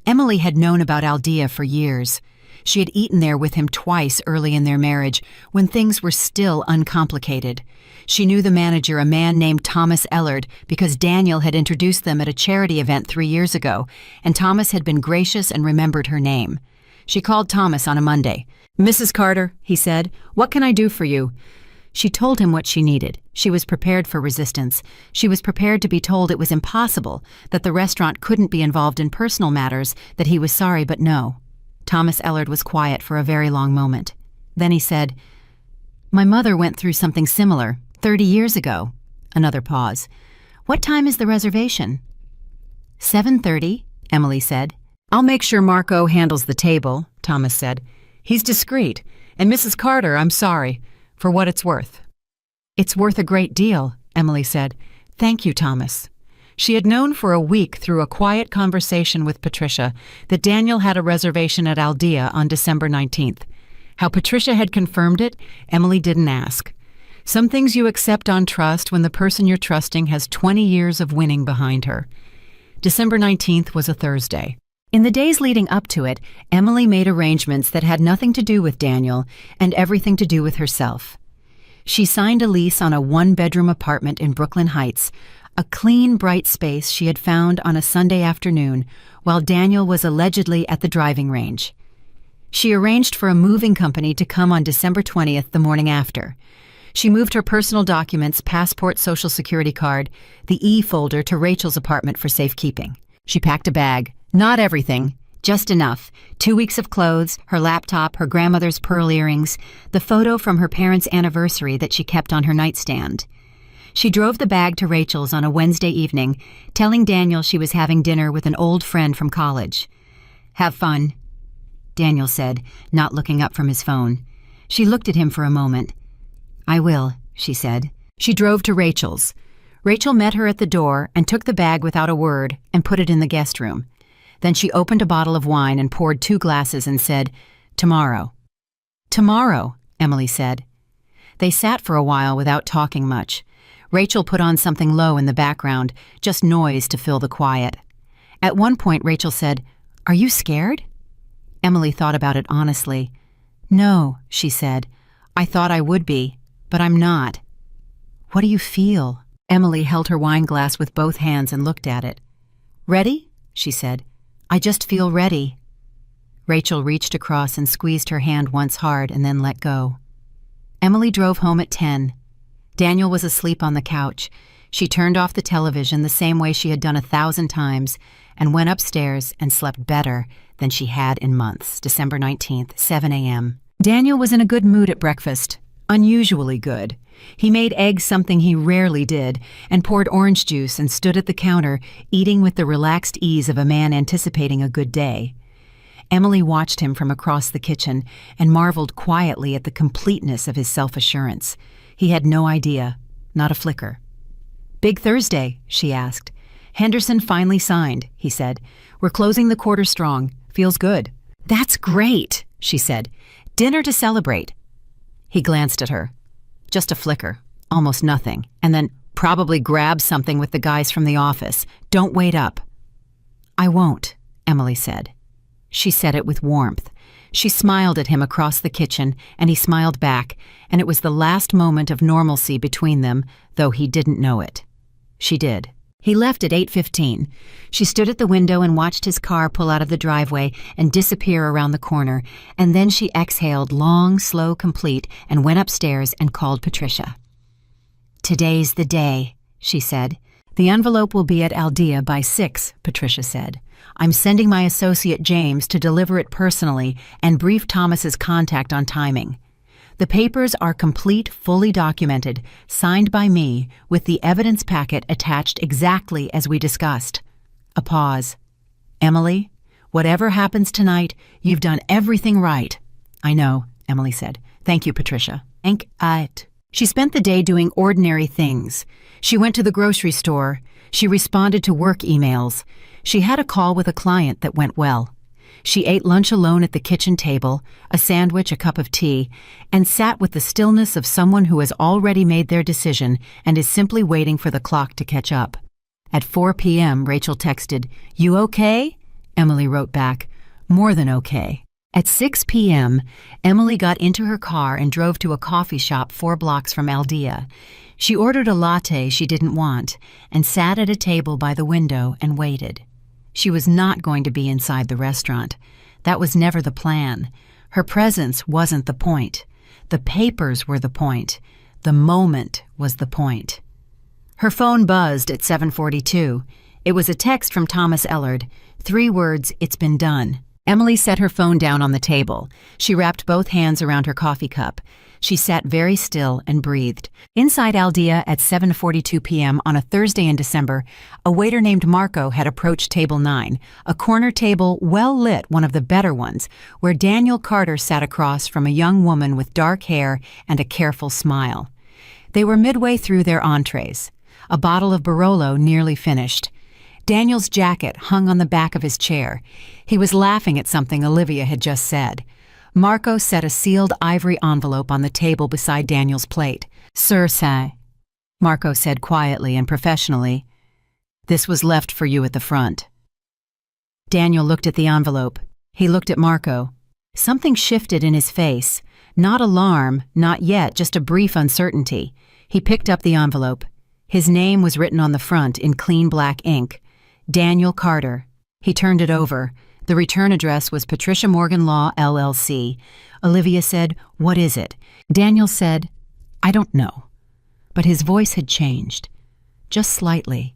Emily had known about Aldea for years. She had eaten there with him twice early in their marriage, when things were still uncomplicated. She knew the manager, a man named Thomas Ellard, because Daniel had introduced them at a charity event 3 years ago, and Thomas had been gracious and remembered her name. She called Thomas on a Monday. "Mrs. Carter," he said, "what can I do for you?" She told him what she needed. She was prepared for resistance. She was prepared to be told it was impossible, that the restaurant couldn't be involved in personal matters, that he was sorry but no. Thomas Ellard was quiet for a very long moment. Then he said, "My mother went through something similar 30 years ago." Another pause. "What time is the reservation?" 7:30, Emily said. "I'll make sure Marco handles the table," Thomas said. "He's discreet. And Mrs. Carter, I'm sorry. For what it's worth." "It's worth a great deal," Emily said. "Thank you, Thomas." She had known for a week through a quiet conversation with Patricia that Daniel had a reservation at Aldea on December 19th. How Patricia had confirmed it, Emily didn't ask. Some things you accept on trust when the person you're trusting has 20 years of winning behind her. December 19th was a Thursday. In the days leading up to it, Emily made arrangements that had nothing to do with Daniel and everything to do with herself. She signed a lease on a 1-bedroom apartment in Brooklyn Heights, a clean, bright space she had found on a Sunday afternoon while Daniel was allegedly at the driving range. She arranged for a moving company to come on December 20th, the morning after. She moved her personal documents, passport, social security card, the E-folder to Rachel's apartment for safekeeping. She packed a bag. Not everything, just enough. 2 weeks of clothes, her laptop, her grandmother's pearl earrings, the photo from her parents' anniversary that she kept on her nightstand. She drove the bag to Rachel's on a Wednesday evening, telling Daniel she was having dinner with an old friend from college. "Have fun," Daniel said, not looking up from his phone. She looked at him for a moment. "I will," she said. She drove to Rachel's. Rachel met her at the door and took the bag without a word and put it in the guest room. Then she opened a bottle of wine and poured 2 glasses and said, "Tomorrow." "Tomorrow," Emily said. They sat for a while without talking much. Rachel put on something low in the background, just noise to fill the quiet. At one point, Rachel said, "Are you scared?" Emily thought about it honestly. "No," she said. "I thought I would be, but I'm not." "What do you feel?" Emily held her wine glass with both hands and looked at it. "Ready?" she said. "I just feel ready." Rachel reached across and squeezed her hand once hard and then let go. Emily drove home at 10. Daniel was asleep on the couch. She turned off the television the same way she had done 1,000 times and went upstairs and slept better than she had in months. December 19th, 7 a.m. Daniel was in a good mood at breakfast, unusually good. He made eggs something he rarely did and poured orange juice and stood at the counter, eating with the relaxed ease of a man anticipating a good day. Emily watched him from across the kitchen and marveled quietly at the completeness of his self-assurance. He had no idea, not a flicker. "Big Thursday?" she asked. "Henderson finally signed," he said. "We're closing the quarter strong. Feels good." "That's great," she said. "Dinner to celebrate." He glanced at her. Just a flicker, almost nothing, and then probably grab something with the guys from the office. "Don't wait up." "I won't," Emily said. She said it with warmth. She smiled at him across the kitchen, and he smiled back, and it was the last moment of normalcy between them, though he didn't know it. She did. He left at 8:15. She stood at the window and watched his car pull out of the driveway and disappear around the corner, and then she exhaled long, slow, complete, and went upstairs and called Patricia. "Today's the day," she said. "The envelope will be at Aldea by 6, Patricia said. "I'm sending my associate James to deliver it personally and brief Thomas's contact on timing. The papers are complete, fully documented, signed by me, with the evidence packet attached exactly as we discussed." A pause. "Emily, whatever happens tonight, you've done everything right." "I know," Emily said. "Thank you, Patricia." "Thank it." She spent the day doing ordinary things. She went to the grocery store. She responded to work emails. She had a call with a client that went well. She ate lunch alone at the kitchen table, a sandwich, a cup of tea, and sat with the stillness of someone who has already made their decision and is simply waiting for the clock to catch up. At 4 p.m., Rachel texted, "You okay?" Emily wrote back, "More than okay." At 6 p.m., Emily got into her car and drove to a coffee shop 4 blocks from Aldea. She ordered a latte she didn't want and sat at a table by the window and waited. She was not going to be inside the restaurant. That was never the plan. Her presence wasn't the point. The papers were the point. The moment was the point. Her phone buzzed at 7:42. It was a text from Thomas Ellard. 3 words, "It's been done." Emily set her phone down on the table. She wrapped both hands around her coffee cup. She sat very still and breathed. Inside Aldea at 7:42 p.m. on a Thursday in December, a waiter named Marco had approached table 9, a corner table well lit, one of the better ones, where Daniel Carter sat across from a young woman with dark hair and a careful smile. They were midway through their entrees. A bottle of Barolo nearly finished. Daniel's jacket hung on the back of his chair. He was laughing at something Olivia had just said. Marco set a sealed ivory envelope on the table beside Daniel's plate. "Sir, Marco said quietly and professionally. "This was left for you at the front." Daniel looked at the envelope. He looked at Marco. Something shifted in his face. Not alarm, not yet, just a brief uncertainty. He picked up the envelope. His name was written on the front in clean black ink. Daniel Carter. He turned it over. The return address was Patricia Morgan Law, LLC. Olivia said, "What is it?" Daniel said, "I don't know." But his voice had changed. Just slightly.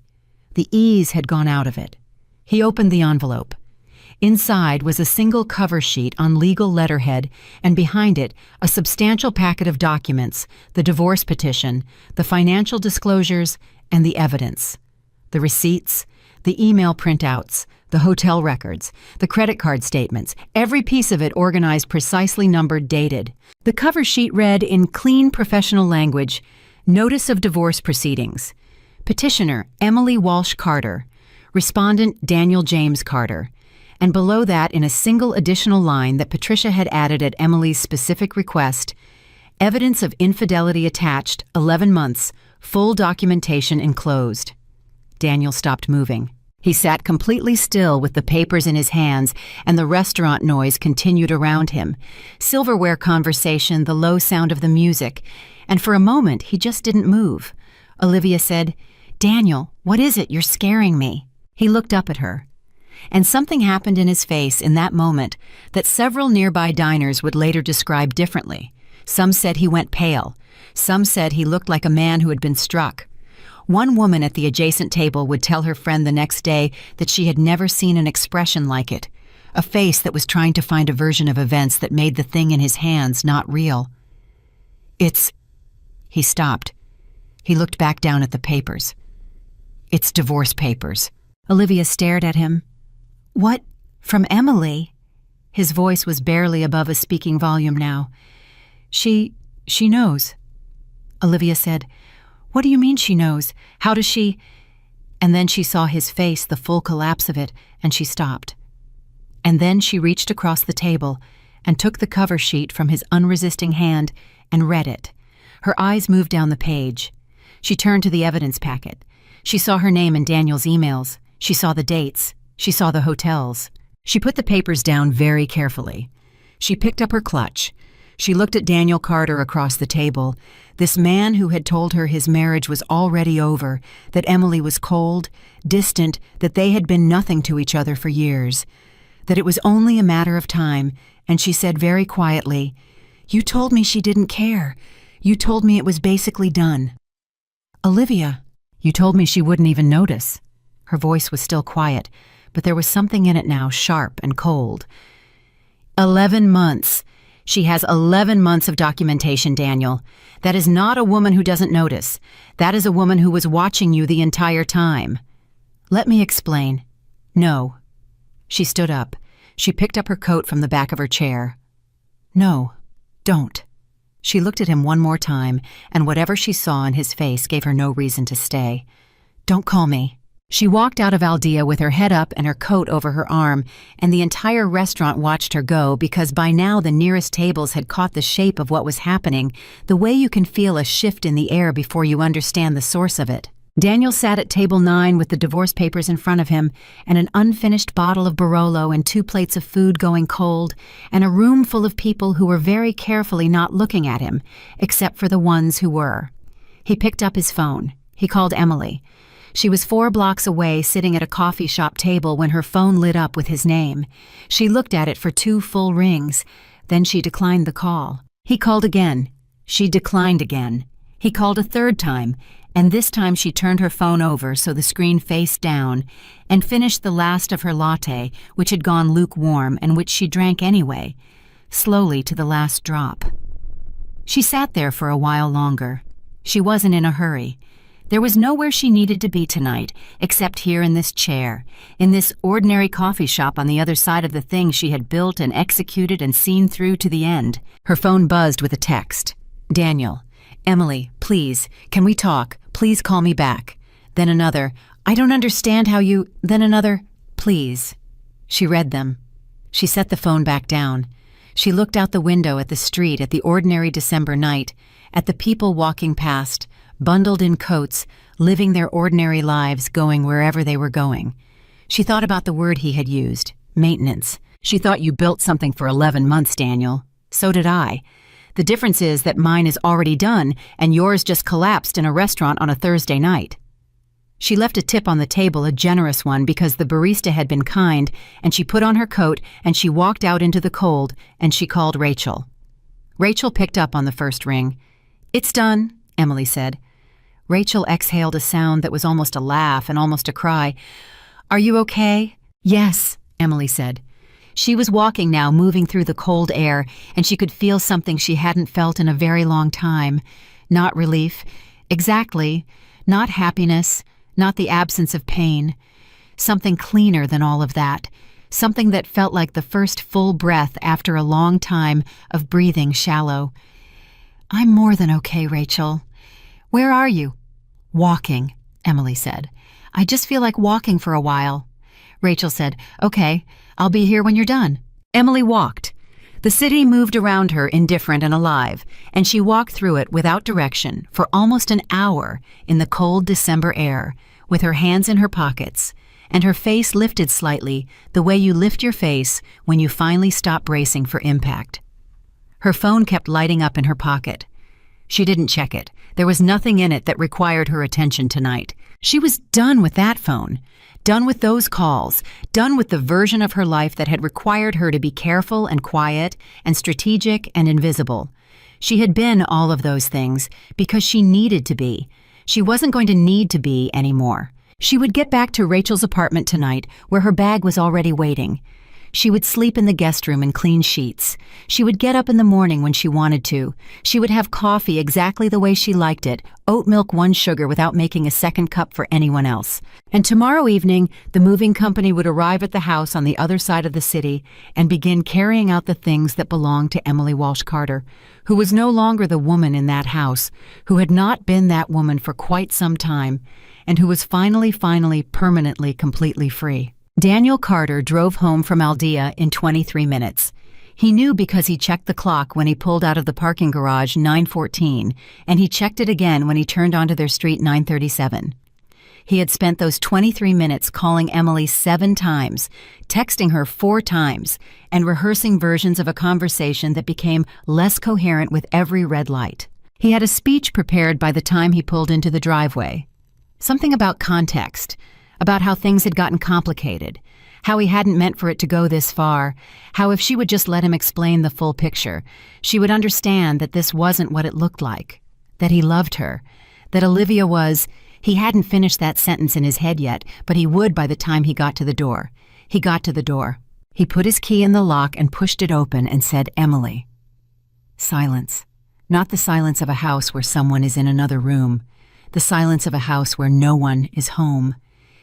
The ease had gone out of it. He opened the envelope. Inside was a single cover sheet on legal letterhead, and behind it, a substantial packet of documents, the divorce petition, the financial disclosures, and the evidence. The receipts, the email printouts, the hotel records, the credit card statements, every piece of it organized, precisely numbered, dated. The cover sheet read in clean professional language, "Notice of divorce proceedings. Petitioner, Emily Walsh Carter. Respondent, Daniel James Carter. And below that, in a single additional line that Patricia had added at Emily's specific request, evidence of infidelity attached, 11 months, full documentation enclosed. Daniel stopped moving. He sat completely still with the papers in his hands, and the restaurant noise continued around him. Silverware conversation, the low sound of the music, and for a moment he just didn't move. Olivia said, "Daniel, what is it? You're scaring me." He looked up at her. And something happened in his face in that moment that several nearby diners would later describe differently. Some said he went pale. Some said he looked like a man who had been struck. One woman at the adjacent table would tell her friend the next day that she had never seen an expression like it, a face that was trying to find a version of events that made the thing in his hands not real. He stopped. He looked back down at the papers. "It's divorce papers." Olivia stared at him. "What? From Emily?" His voice was barely above a speaking volume now. She knows." Olivia said, "What do you mean she knows? How does she—" And then she saw his face, the full collapse of it, and she stopped. And then she reached across the table and took the cover sheet from his unresisting hand and read it. Her eyes moved down the page. She turned to the evidence packet. She saw her name in Daniel's emails. She saw the dates. She saw the hotels. She put the papers down very carefully. She picked up her clutch. She looked at Daniel Carter across the table, this man who had told her his marriage was already over, that Emily was cold, distant, that they had been nothing to each other for years, that it was only a matter of time, and she said very quietly, "You told me she didn't care. You told me it was basically done." "Olivia, you told me she wouldn't even notice." Her voice was still quiet, but there was something in it now, sharp and cold. 11 months. She has 11 months of documentation, Daniel. That is not a woman who doesn't notice. That is a woman who was watching you the entire time. Let me explain. No. She stood up. She picked up her coat from the back of her chair. No, don't. She looked at him one more time, and whatever she saw in his face gave her no reason to stay. Don't call me. She walked out of Aldea with her head up and her coat over her arm, and the entire restaurant watched her go because by now the nearest tables had caught the shape of what was happening, the way you can feel a shift in the air before you understand the source of it. Daniel sat at table 9 with the divorce papers in front of him, and an unfinished bottle of Barolo and 2 plates of food going cold, and a room full of people who were very carefully not looking at him, except for the ones who were. He picked up his phone. He called Emily. She was 4 blocks away, sitting at a coffee shop table when her phone lit up with his name. She looked at it for 2 full rings. Then she declined the call. He called again. She declined again. He called a 3rd time, and this time she turned her phone over so the screen faced down and finished the last of her latte, which had gone lukewarm and which she drank anyway, slowly to the last drop. She sat there for a while longer. She wasn't in a hurry. There was nowhere she needed to be tonight, except here in this chair, in this ordinary coffee shop on the other side of the thing she had built and executed and seen through to the end. Her phone buzzed with a text. "Daniel, Emily, please, can we talk? Please call me back." Then another, "I don't understand how you..." Then another, "Please." She read them. She set the phone back down. She looked out the window at the street at the ordinary December night, at the people walking past, bundled in coats, living their ordinary lives, going wherever they were going. She thought about the word he had used, maintenance. She thought you built something for 11 months, Daniel. So did I. The difference is that mine is already done and yours just collapsed in a restaurant on a Thursday night. She left a tip on the table, a generous one, because the barista had been kind, and she put on her coat and she walked out into the cold and she called Rachel. Rachel picked up on the first ring. "It's done," Emily said. Rachel exhaled a sound that was almost a laugh and almost a cry. "Are you okay?" "Yes," Emily said. She was walking now, moving through the cold air, and she could feel something she hadn't felt in a very long time. Not relief. Exactly. Not happiness. Not the absence of pain. Something cleaner than all of that. Something that felt like the first full breath after a long time of breathing shallow. "I'm more than okay, Rachel." "Where are you?" "Walking." Emily said. "I just feel like walking for a while." Rachel said, "Okay, I'll be here when you're done." Emily walked. The city moved around her indifferent and alive, and she walked through it without direction for almost an hour in the cold December air, with her hands in her pockets, and her face lifted slightly the way you lift your face when you finally stop bracing for impact. Her phone kept lighting up in her pocket. She didn't check it. There was nothing in it that required her attention tonight. She was done with that phone, done with those calls, done with the version of her life that had required her to be careful and quiet and strategic and invisible. She had been all of those things because she needed to be. She wasn't going to need to be anymore. She would get back to Rachel's apartment tonight, where her bag was already waiting. She would sleep in the guest room in clean sheets. She would get up in the morning when she wanted to. She would have coffee exactly the way she liked it, oat milk 1 sugar without making a second cup for anyone else. And tomorrow evening, the moving company would arrive at the house on the other side of the city and begin carrying out the things that belonged to Emily Walsh Carter, who was no longer the woman in that house, who had not been that woman for quite some time, and who was finally, permanently, completely free. Daniel Carter drove home from Aldea in 23 minutes. He knew because he checked the clock when he pulled out of the parking garage 9:14, and he checked it again when he turned onto their street 9:37. He had spent those 23 minutes calling Emily 7 times, texting her 4 times, and rehearsing versions of a conversation that became less coherent with every red light. He had a speech prepared by the time he pulled into the driveway. Something about context, about how things had gotten complicated, how he hadn't meant for it to go this far, how if she would just let him explain the full picture, she would understand that this wasn't what it looked like, that he loved her, that Olivia was— he hadn't finished that sentence in his head yet, but he would by the time he got to the door. He got to the door. He put his key in the lock and pushed it open and said, "Emily." Silence. Not the silence of a house where someone is in another room. The silence of a house where no one is home.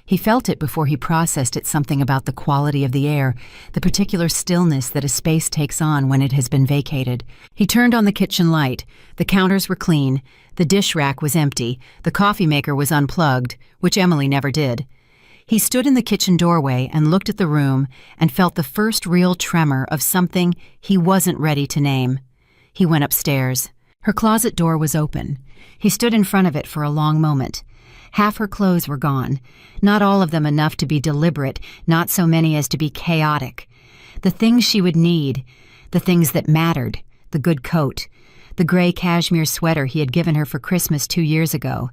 He felt it before he processed it, something about the quality of the air, the particular stillness that a space takes on when it has been vacated. He turned on the kitchen light. The counters were clean. The dish rack was empty. The coffee maker was unplugged, which Emily never did. He stood in the kitchen doorway and looked at the room and felt the first real tremor of something he wasn't ready to name. He went upstairs. Her closet door was open. He stood in front of it for a long moment. Half her clothes were gone, not all of them enough to be deliberate, not so many as to be chaotic. The things she would need, the things that mattered, the good coat, the gray cashmere sweater he had given her for Christmas 2 years ago,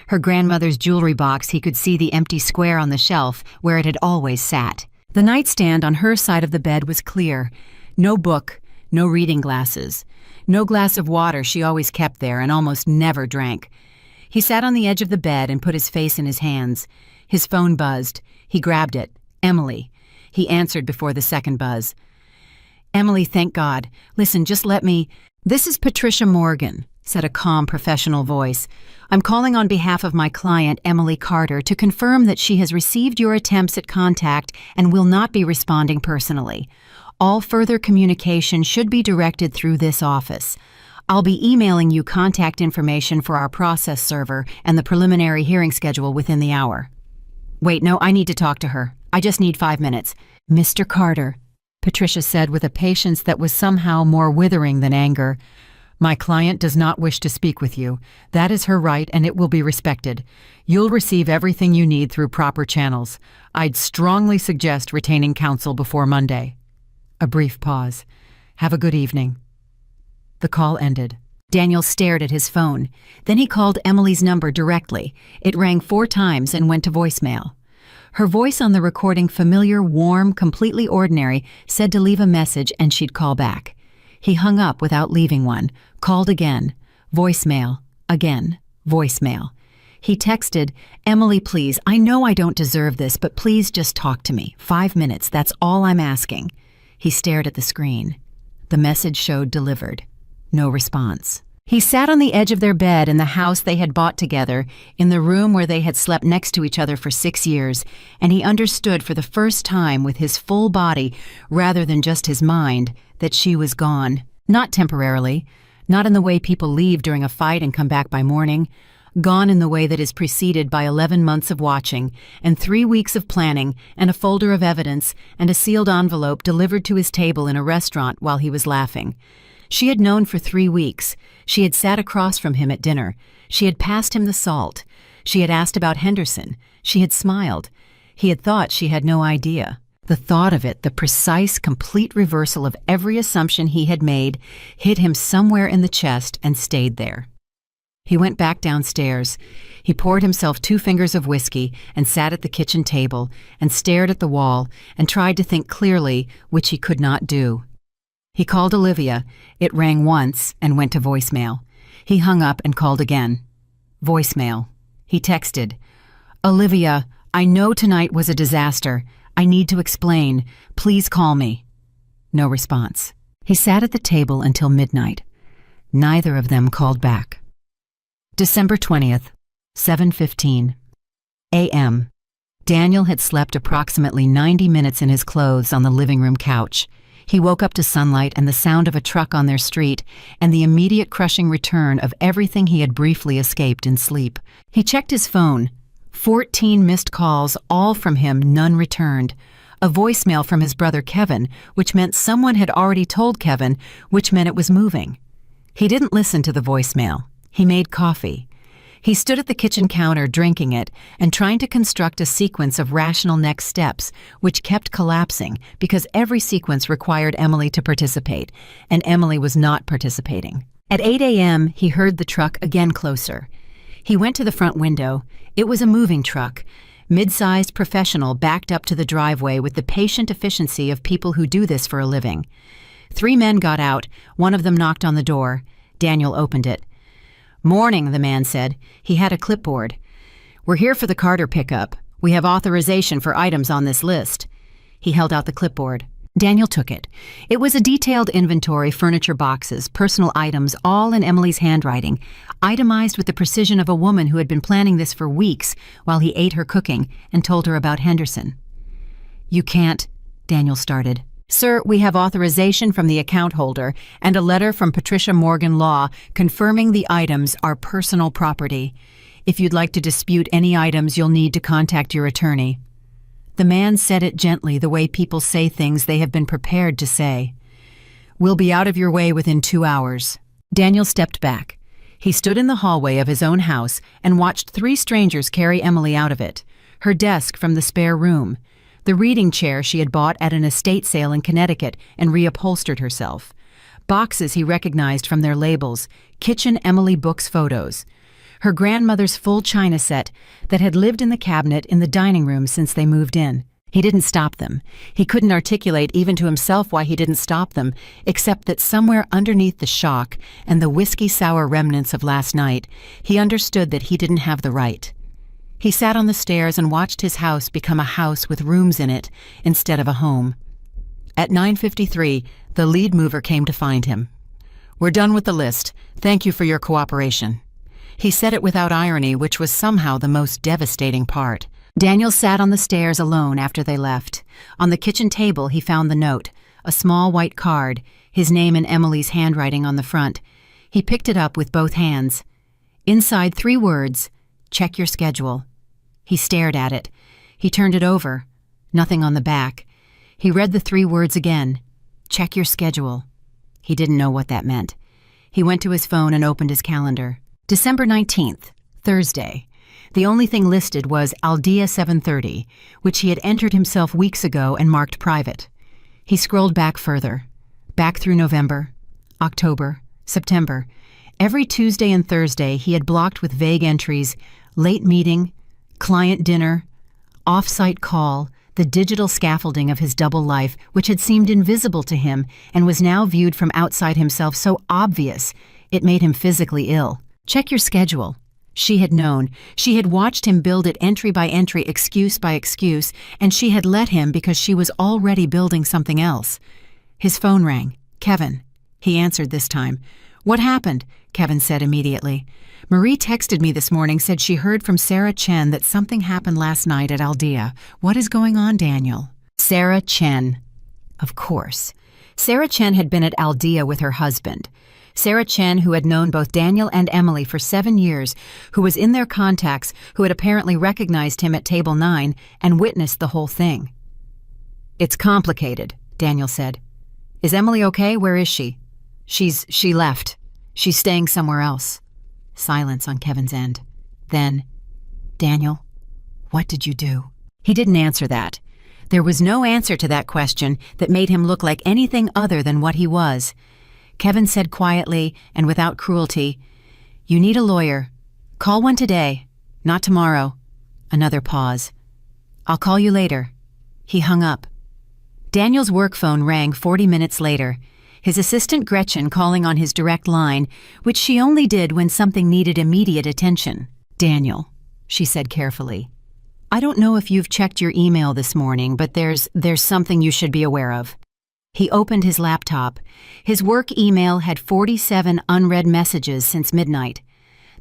her grandmother's jewelry box. He could see the empty square on the shelf where it had always sat. The nightstand on her side of the bed was clear. No book, no reading glasses, no glass of water she always kept there and almost never drank. He sat on the edge of the bed and put his face in his hands. His phone buzzed. He grabbed it. "Emily." He answered before the second buzz. "Emily, thank God. Listen, just let me—" "This is Patricia Morgan," said a calm, professional voice. "I'm calling on behalf of my client, Emily Carter, to confirm that she has received your attempts at contact and will not be responding personally. All further communication should be directed through this office. I'll be emailing you contact information for our process server and the preliminary hearing schedule within the hour." "Wait, no, I need to talk to her. I just need 5 minutes." "Mr. Carter," Patricia said with a patience that was somehow more withering than anger, "my client does not wish to speak with you. That is her right, and it will be respected. You'll receive everything you need through proper channels. I'd strongly suggest retaining counsel before Monday." A brief pause. "Have a good evening." The call ended. Daniel stared at his phone. Then he called Emily's number directly. It rang 4 times and went to voicemail. Her voice on the recording, familiar, warm, completely ordinary, said to leave a message and she'd call back. He hung up without leaving one, called again. Voicemail. Again. Voicemail. He texted, "Emily, please, I know I don't deserve this, but please just talk to me. 5 minutes, that's all I'm asking." He stared at the screen. The message showed delivered. No response. He sat on the edge of their bed in the house they had bought together, in the room where they had slept next to each other for 6 years, and he understood for the first time with his full body, rather than just his mind, that she was gone. Not temporarily, not in the way people leave during a fight and come back by morning. gone in the way that is preceded by 11 months of watching and 3 weeks of planning and a folder of evidence and a sealed envelope delivered to his table in a restaurant while he was laughing. She had known for 3 weeks. She had sat across from him at dinner. She had passed him the salt. She had asked about Henderson. She had smiled. He had thought she had no idea. The thought of it, the precise, complete reversal of every assumption he had made, hit him somewhere in the chest and stayed there. He went back downstairs. He poured himself 2 fingers of whiskey and sat at the kitchen table and stared at the wall and tried to think clearly, which he could not do. He called Olivia. It rang once and went to voicemail. He hung up and called again. Voicemail. He texted, "Olivia, I know tonight was a disaster. I need to explain. Please call me." No response. He sat at the table until midnight. Neither of them called back. December 20th, 7:15 a.m. Daniel had slept approximately 90 minutes in his clothes on the living room couch. He woke up to sunlight and the sound of a truck on their street and the immediate crushing return of everything he had briefly escaped in sleep. He checked his phone. 14 missed calls, all from him, none returned. A voicemail from his brother Kevin, which meant someone had already told Kevin, which meant it was moving. He didn't listen to the voicemail. He made coffee. He stood at the kitchen counter drinking it and trying to construct a sequence of rational next steps, which kept collapsing because every sequence required Emily to participate, and Emily was not participating. At 8 a.m., he heard the truck again closer. He went to the front window. It was a moving truck, mid-sized professional backed up to the driveway with the patient efficiency of people who do this for a living. 3 men got out. One of them knocked on the door. Daniel opened it. "Morning," the man said. He had a clipboard. "We're here for the Carter pickup. We have authorization for items on this list." He held out the clipboard. Daniel took it. It was a detailed inventory, furniture boxes, personal items, all in Emily's handwriting, itemized with the precision of a woman who had been planning this for weeks while he ate her cooking and told her about Henderson. "You can't," Daniel started. "Sir, we have authorization from the account holder and a letter from Patricia Morgan Law confirming the items are personal property. If you'd like to dispute any items, you'll need to contact your attorney." The man said it gently, the way people say things they have been prepared to say. "We'll be out of your way within 2 hours." Daniel stepped back. He stood in the hallway of his own house and watched 3 strangers carry Emily out of it, her desk from the spare room, the reading chair she had bought at an estate sale in Connecticut and reupholstered herself, boxes he recognized from their labels, Kitchen Emily Books photos, her grandmother's full china set that had lived in the cabinet in the dining room since they moved in. He didn't stop them. He couldn't articulate even to himself why he didn't stop them, except that somewhere underneath the shock and the whiskey-sour remnants of last night, he understood that he didn't have the right. He sat on the stairs and watched his house become a house with rooms in it instead of a home. At 9:53, the lead mover came to find him. "We're done with the list. Thank you for your cooperation." He said it without irony, which was somehow the most devastating part. Daniel sat on the stairs alone after they left. On the kitchen table, he found the note, a small white card, his name in Emily's handwriting on the front. He picked it up with both hands. Inside 3 words, "Check your schedule." He stared at it. He turned it over. Nothing on the back. He read the 3 words again. "Check your schedule." He didn't know what that meant. He went to his phone and opened his calendar. December 19th, Thursday. The only thing listed was Aldea 7:30, which he had entered himself weeks ago and marked private. He scrolled back further. Back through November, October, September. Every Tuesday and Thursday he had blocked with vague entries, late meeting, client dinner, off-site call, the digital scaffolding of his double life, which had seemed invisible to him and was now viewed from outside himself so obvious it made him physically ill. Check your schedule. She had known. She had watched him build it entry by entry, excuse by excuse, and she had let him because she was already building something else. His phone rang. Kevin. He answered this time. "What happened?" Kevin said immediately. "Marie texted me this morning, said she heard from Sarah Chen that something happened last night at Aldea. What is going on, Daniel?" Sarah Chen. Of course. Sarah Chen had been at Aldea with her husband. Sarah Chen, who had known both Daniel and Emily for 7 years, who was in their contacts, who had apparently recognized him at table 9 and witnessed the whole thing. "It's complicated," Daniel said. "Is Emily okay? Where is she?" She left. She's staying somewhere else." Silence on Kevin's end. Then, "Daniel, what did you do?" He didn't answer that. There was no answer to that question that made him look like anything other than what he was. Kevin said quietly and without cruelty, "You need a lawyer. Call one today, not tomorrow." Another pause. "I'll call you later." He hung up. Daniel's work phone rang 40 minutes later, his assistant Gretchen calling on his direct line, which she only did when something needed immediate attention. "Daniel," she said carefully, "I don't know if you've checked your email this morning, but there's something you should be aware of." He opened his laptop. His work email had 47 unread messages since midnight.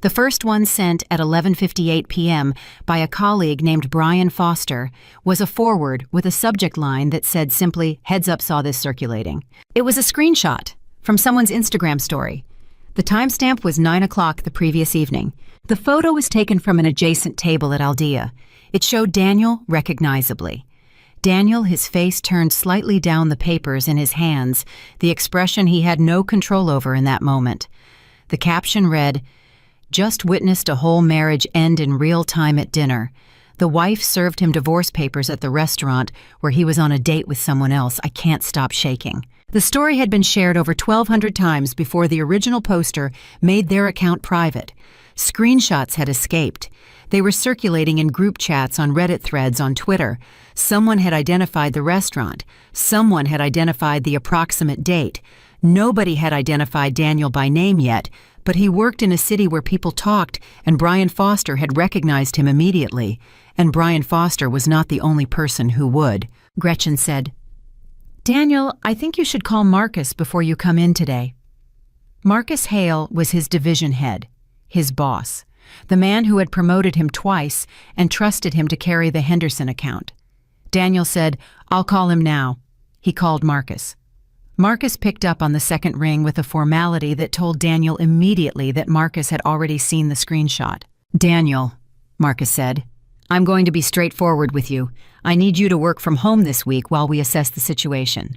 The first one, sent at 11:58 p.m. by a colleague named Brian Foster, was a forward with a subject line that said simply, "Heads up, saw this circulating." It was a screenshot from someone's Instagram story. The timestamp was 9 o'clock the previous evening. The photo was taken from an adjacent table at Aldea. It showed Daniel recognizably. Daniel, his face turned slightly down, the papers in his hands, the expression he had no control over in that moment. The caption read, "Just witnessed a whole marriage end in real time at dinner. The wife served him divorce papers at the restaurant where he was on a date with someone else. I can't stop shaking." The story had been shared over 1,200 times before the original poster made their account private. Screenshots had escaped. They were circulating in group chats, on Reddit threads, on Twitter. Someone had identified the restaurant. Someone had identified the approximate date. Nobody had identified Daniel by name yet, but he worked in a city where people talked, and Brian Foster had recognized him immediately. And Brian Foster was not the only person who would. Gretchen said, "Daniel, I think you should call Marcus before you come in today." Marcus Hale was his division head, his boss, the man who had promoted him twice and trusted him to carry the Henderson account. Daniel said, "I'll call him now." He called Marcus. Marcus picked up on the second ring with a formality that told Daniel immediately that Marcus had already seen the screenshot. "Daniel," Marcus said, "I'm going to be straightforward with you. I need you to work from home this week while we assess the situation."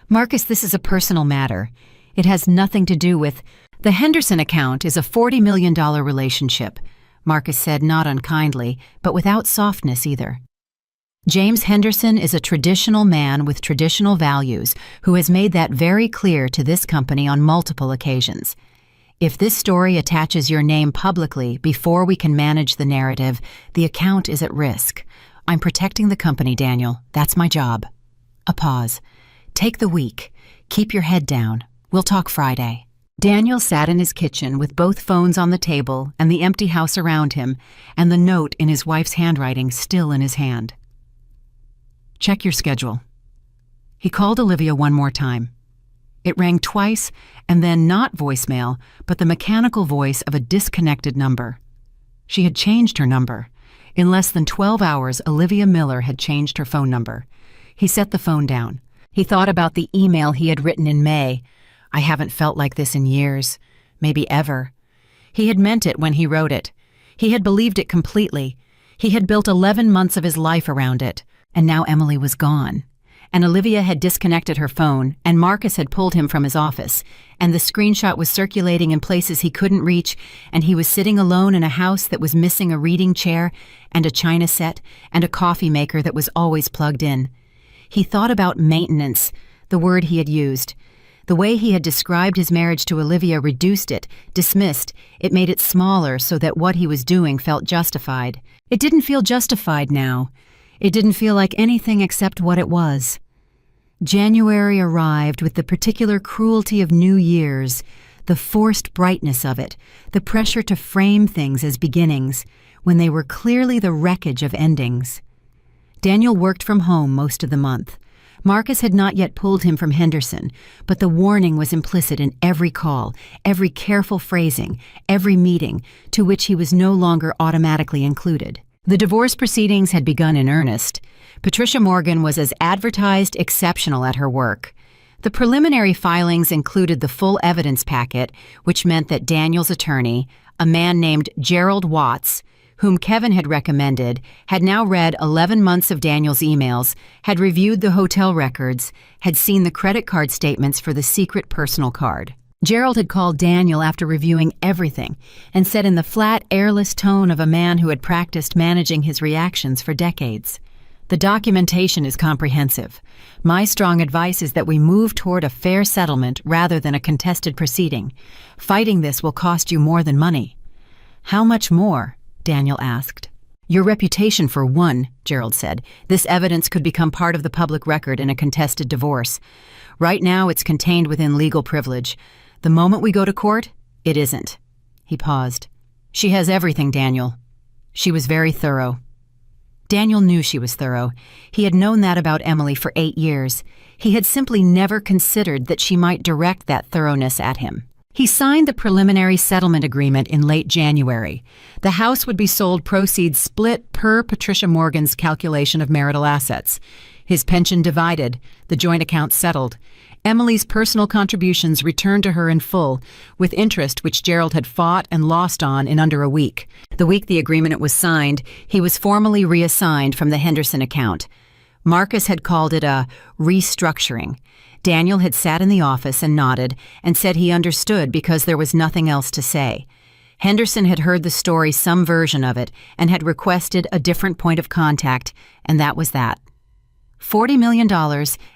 "Marcus, this is a personal matter. It has nothing to do with—" "The Henderson account is a $40 million relationship," Marcus said, not unkindly, but without softness either. "James Henderson is a traditional man with traditional values who has made that very clear to this company on multiple occasions. If this story attaches your name publicly before we can manage the narrative, the account is at risk. I'm protecting the company, Daniel. That's my job." A pause. "Take the week. Keep your head down. We'll talk Friday." Daniel sat in his kitchen with both phones on the table and the empty house around him, and the note in his wife's handwriting still in his hand. "Check your schedule." He called Olivia one more time. It rang twice, and then not voicemail, but the mechanical voice of a disconnected number. She had changed her number. In less than 12 hours, Olivia Miller had changed her phone number. He set the phone down. He thought about the email he had written in May. "I haven't felt like this in years, maybe ever." He had meant it when he wrote it. He had believed it completely. He had built 11 months of his life around it. And now Emily was gone. And Olivia had disconnected her phone, and Marcus had pulled him from his office, and the screenshot was circulating in places he couldn't reach, and he was sitting alone in a house that was missing a reading chair and a china set and a coffee maker that was always plugged in. He thought about maintenance, the word he had used. The way he had described his marriage to Olivia reduced it, dismissed. It made it smaller so that what he was doing felt justified. It didn't feel justified now. It didn't feel like anything except what it was. January arrived with the particular cruelty of New Year's, the forced brightness of it, the pressure to frame things as beginnings, when they were clearly the wreckage of endings. Daniel worked from home most of the month. Marcus had not yet pulled him from Henderson, but the warning was implicit in every call, every careful phrasing, every meeting, to which he was no longer automatically included. The divorce proceedings had begun in earnest. Patricia Morgan was as advertised exceptional at her work. The preliminary filings included the full evidence packet, which meant that Daniel's attorney, a man named Gerald Watts, whom Kevin had recommended, had now read 11 months of Daniel's emails, had reviewed the hotel records, had seen the credit card statements for the secret personal card. Gerald had called Daniel after reviewing everything and said in the flat, airless tone of a man who had practiced managing his reactions for decades, "The documentation is comprehensive. My strong advice is that we move toward a fair settlement rather than a contested proceeding. Fighting this will cost you more than money." "How much more?" Daniel asked. "Your reputation for one," Gerald said. "This evidence could become part of the public record in a contested divorce. Right now it's contained within legal privilege. The moment we go to court, it isn't." He paused. "She has everything, Daniel." She was very thorough. Daniel knew she was thorough. He had known that about Emily for 8 years. He had simply never considered that she might direct that thoroughness at him. He signed the preliminary settlement agreement in late January. The house would be sold, proceeds split per Patricia Morgan's calculation of marital assets. His pension divided, the joint account settled. Emily's personal contributions returned to her in full, with interest which Gerald had fought and lost on in under a week. The week the agreement was signed, he was formally reassigned from the Henderson account. Marcus had called it a restructuring. Daniel had sat in the office and nodded and said he understood because there was nothing else to say. Henderson had heard the story, some version of it, and had requested a different point of contact, and that was that. $40 million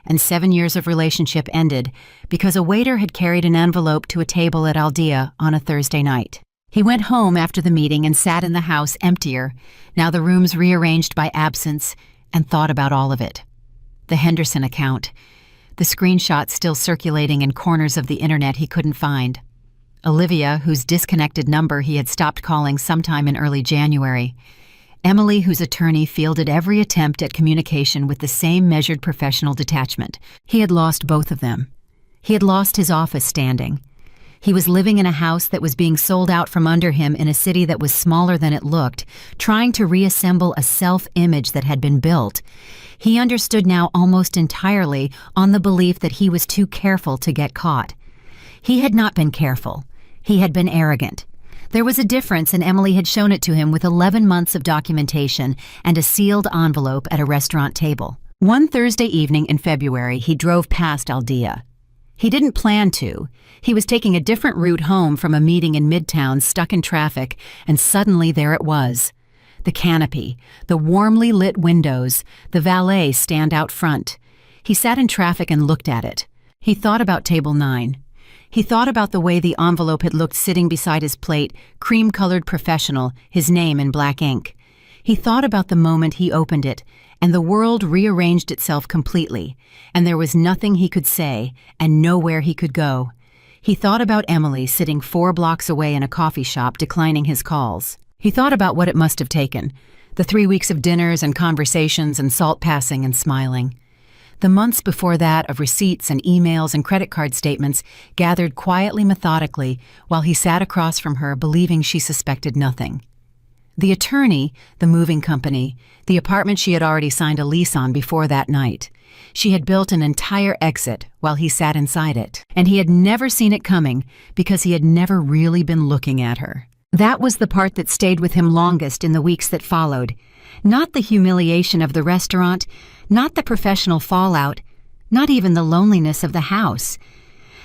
and 7 years of relationship ended because a waiter had carried an envelope to a table at Aldea on a Thursday night. He went home after the meeting and sat in the house emptier, now the rooms rearranged by absence, and thought about all of it. The Henderson account. The screenshots still circulating in corners of the internet he couldn't find. Olivia, whose disconnected number he had stopped calling sometime in early January. Emily, whose attorney fielded every attempt at communication with the same measured professional detachment. He had lost both of them. He had lost his office standing. He was living in a house that was being sold out from under him in a city that was smaller than it looked, trying to reassemble a self-image that had been built. He understood now almost entirely on the belief that he was too careful to get caught. He had not been careful. He had been arrogant. There was a difference, and Emily had shown it to him with 11 months of documentation and a sealed envelope at a restaurant table. One Thursday evening in February, he drove past Aldea. He didn't plan to. He was taking a different route home from a meeting in Midtown, stuck in traffic, and suddenly there it was. The canopy, the warmly lit windows, the valet stand out front. He sat in traffic and looked at it. He thought about Table 9. He thought about the way the envelope had looked sitting beside his plate, cream-colored professional, his name in black ink. He thought about the moment he opened it, and the world rearranged itself completely, and there was nothing he could say and nowhere he could go. He thought about Emily sitting 4 blocks away in a coffee shop declining his calls. He thought about what it must have taken, the 3 weeks of dinners and conversations and salt passing and smiling. The months before that of receipts and emails and credit card statements gathered quietly, methodically, while he sat across from her believing she suspected nothing. The attorney, the moving company, the apartment she had already signed a lease on before that night. She had built an entire exit while he sat inside it, and he had never seen it coming because he had never really been looking at her. That was the part that stayed with him longest in the weeks that followed. Not the humiliation of the restaurant, not the professional fallout, not even the loneliness of the house.